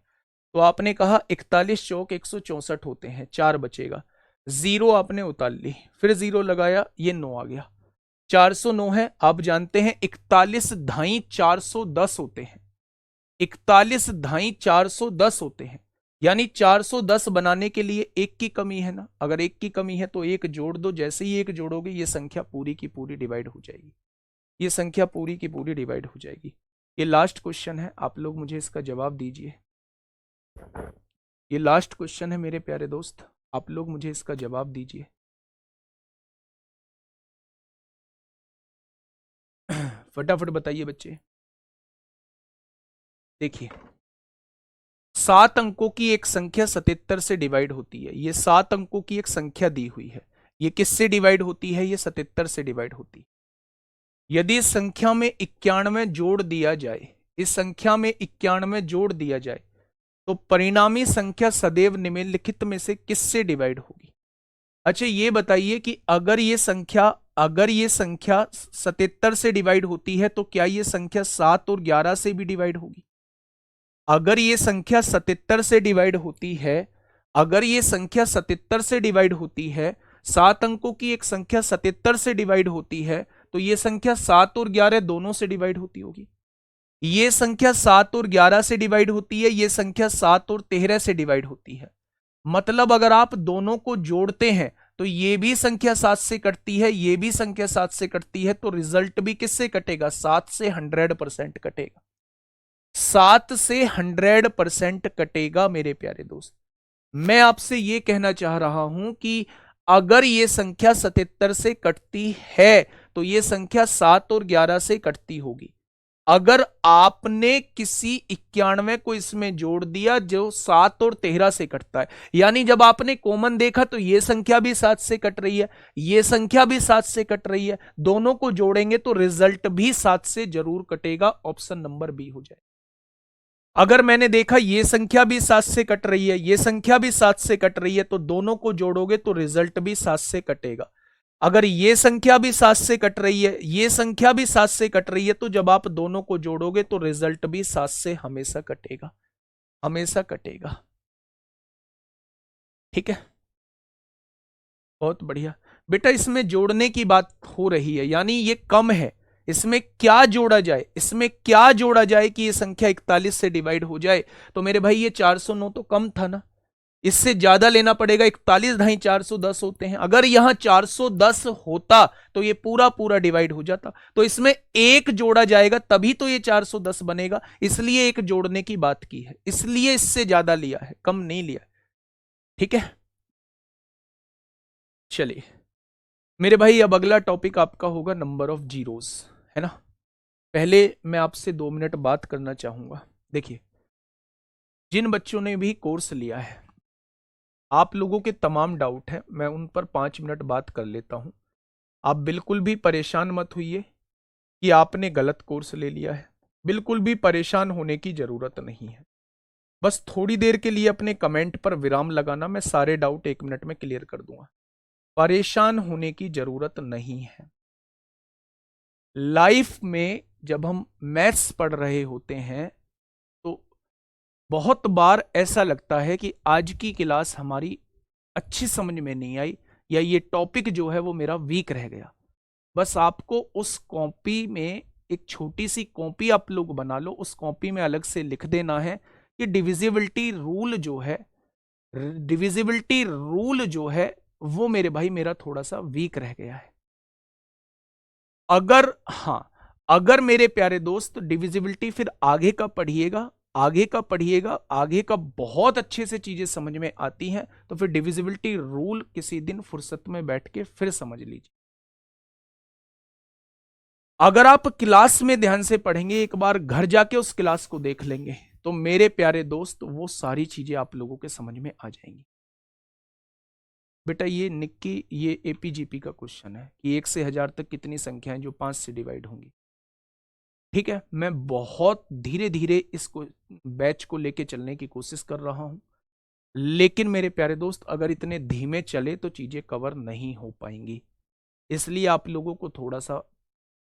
तो आपने कहा 41 चौक 164 होते हैं, 4 बचेगा। जीरो आपने उतार ली, फिर जीरो लगाया, ये 9 आ गया। 409 है। आप जानते हैं 41 ढाई 410 होते हैं। 41 ढाई 410 होते हैं, यानी 410 बनाने के लिए एक की कमी है ना। अगर एक की कमी है तो एक जोड़ दो, जैसे ही एक जोड़ोगे ये संख्या पूरी की पूरी डिवाइड हो जाएगी। ये संख्या पूरी की पूरी डिवाइड हो जाएगी। ये लास्ट क्वेश्चन है, आप लोग मुझे इसका जवाब दीजिए। ये लास्ट क्वेश्चन है मेरे प्यारे दोस्त, आप लोग मुझे इसका जवाब दीजिए। फटाफट बताइए बच्चे। देखिए, 7 अंकों की एक संख्या 77 से डिवाइड होती है। ये 7 अंकों की एक संख्या दी हुई है। ये किससे डिवाइड होती है? ये 77 से डिवाइड होती है। यदि इस संख्या में 91 जोड़ दिया जाए, इस संख्या में 91 जोड़ दिया जाए, तो परिणामी संख्या सदैव निम्नलिखित में से किससे डिवाइड होगी? अच्छा ये बताइए कि अगर ये संख्या 77 से डिवाइड होती है तो क्या ये संख्या 7 और 11 से भी डिवाइड होगी? अगर ये संख्या 77 से डिवाइड होती है, अगर ये संख्या 77 से डिवाइड होती है, 7 अंकों की एक संख्या 77 से डिवाइड होती है, तो ये संख्या 7 और 11 दोनों से डिवाइड होती होगी। ये संख्या 7 और 11 से डिवाइड होती है, ये संख्या 7 और 13 से डिवाइड होती है। मतलब अगर आप दोनों को जोड़ते हैं तो ये भी संख्या 7 से कटती है, ये भी संख्या 7 से कटती है, तो रिजल्ट भी किससे कटेगा? 7 से 100% कटेगा। 7 से 100% कटेगा मेरे प्यारे दोस्त। मैं आपसे यह कहना चाह रहा हूं कि अगर यह संख्या 77 से कटती है तो यह संख्या 7 और 11 से कटती होगी। अगर आपने किसी 91 को इसमें जोड़ दिया जो 7 और 13 से कटता है, यानी जब आपने कॉमन देखा तो यह संख्या भी 7 से कट रही है, यह संख्या भी 7 से कट रही है, दोनों को जोड़ेंगे तो रिजल्ट भी 7 से जरूर कटेगा। ऑप्शन नंबर बी हो जाए। अगर मैंने देखा ये संख्या भी 7 से कट रही है, ये संख्या भी 7 से कट रही है, तो दोनों को जोड़ोगे तो रिजल्ट भी 7 से कटेगा। अगर ये संख्या भी 7 से कट रही है, ये संख्या भी 7 से कट रही है, तो जब आप दोनों को जोड़ोगे तो रिजल्ट भी 7 से हमेशा कटेगा, हमेशा कटेगा। ठीक है, बहुत बढ़िया बेटा। इसमें जोड़ने की बात हो रही है, यानी ये कम है। इसमें क्या जोड़ा जाए, इसमें क्या जोड़ा जाए कि ये संख्या 41 से डिवाइड हो जाए? तो मेरे भाई ये 409 तो कम था ना, इससे ज्यादा लेना पड़ेगा। 41 ढाई 410 होते हैं। अगर यहां 410 होता तो ये पूरा पूरा डिवाइड हो जाता। तो इसमें एक जोड़ा जाएगा तभी तो ये 410 बनेगा, इसलिए एक जोड़ने की बात की है, इसलिए इससे ज्यादा लिया है, कम नहीं लिया। ठीक है, चलिए मेरे भाई अब अगला टॉपिक आपका होगा नंबर ऑफ जीरोस, है ना। पहले मैं आपसे 2 मिनट बात करना चाहूंगा। देखिए, जिन बच्चों ने भी कोर्स लिया है, आप लोगों के तमाम डाउट हैं, मैं उन पर 5 मिनट बात कर लेता हूं। आप बिल्कुल भी परेशान मत होइए कि आपने गलत कोर्स ले लिया है। बिल्कुल भी परेशान होने की जरूरत नहीं है। बस थोड़ी देर के लिए अपने कमेंट पर विराम लगाना, मैं सारे डाउट 1 मिनट में क्लियर कर दूंगा। परेशान होने की जरूरत नहीं है। लाइफ में जब हम मैथ्स पढ़ रहे होते हैं तो बहुत बार ऐसा लगता है कि आज की क्लास हमारी अच्छी समझ में नहीं आई, या ये टॉपिक जो है वो मेरा वीक रह गया। बस आपको उस कॉपी में, एक छोटी सी कॉपी आप लोग बना लो, उस कॉपी में अलग से लिख देना है कि डिविजिबिलिटी रूल जो है वो मेरे भाई मेरा थोड़ा सा वीक रह गया है। अगर मेरे प्यारे दोस्त डिविजिबिलिटी फिर आगे का पढ़िएगा, आगे का बहुत अच्छे से चीजें समझ में आती हैं, तो फिर डिविजिबिलिटी रूल किसी दिन फुर्सत में बैठ के फिर समझ लीजिए। अगर आप क्लास में ध्यान से पढ़ेंगे, एक बार घर जाके उस क्लास को देख लेंगे, तो मेरे प्यारे दोस्त वो सारी चीजें आप लोगों के समझ में आ जाएंगी। बेटा ये निक्की, ये एपीजीपी का क्वेश्चन है कि 1 से 1000 तक कितनी संख्याएं जो 5 से डिवाइड होंगी। ठीक है, मैं बहुत धीरे धीरे इसको बैच को लेके चलने की कोशिश कर रहा हूं, लेकिन मेरे प्यारे दोस्त अगर इतने धीमे चले तो चीजें कवर नहीं हो पाएंगी। इसलिए आप लोगों को थोड़ा सा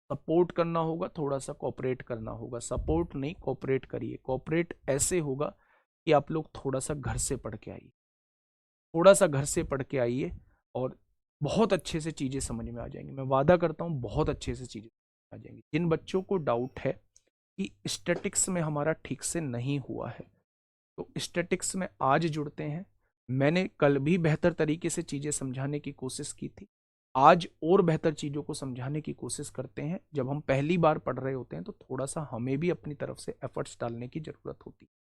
सपोर्ट करना होगा, थोड़ा सा कोऑपरेट करना होगा। सपोर्ट नहीं, कोऑपरेट करिए। कोऑपरेट ऐसे होगा कि आप लोग थोड़ा सा घर से पढ़ के आइए, थोड़ा सा घर से पढ़ के आइए, और बहुत अच्छे से चीजें समझ में आ जाएंगी। मैं वादा करता हूं बहुत अच्छे से चीजें आ जाएंगी। जिन बच्चों को डाउट है कि स्टैटिक्स में हमारा ठीक से नहीं हुआ है, तो स्टैटिक्स में आज जुड़ते हैं। मैंने कल भी बेहतर तरीके से चीजें समझाने की कोशिश की थी, आज और बेहतर चीजों को समझाने की कोशिश करते हैं। जब हम पहली बार पढ़ रहे होते हैं तो थोड़ा सा हमें भी अपनी तरफ से एफर्ट्स डालने की जरूरत होती है।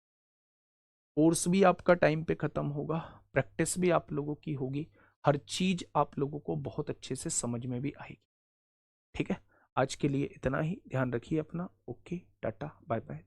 कोर्स भी आपका टाइम पे खत्म होगा, प्रैक्टिस भी आप लोगों की होगी, हर चीज आप लोगों को बहुत अच्छे से समझ में भी आएगी। ठीक है, आज के लिए इतना ही। ध्यान रखिए अपना। Okay, tata, bye bye.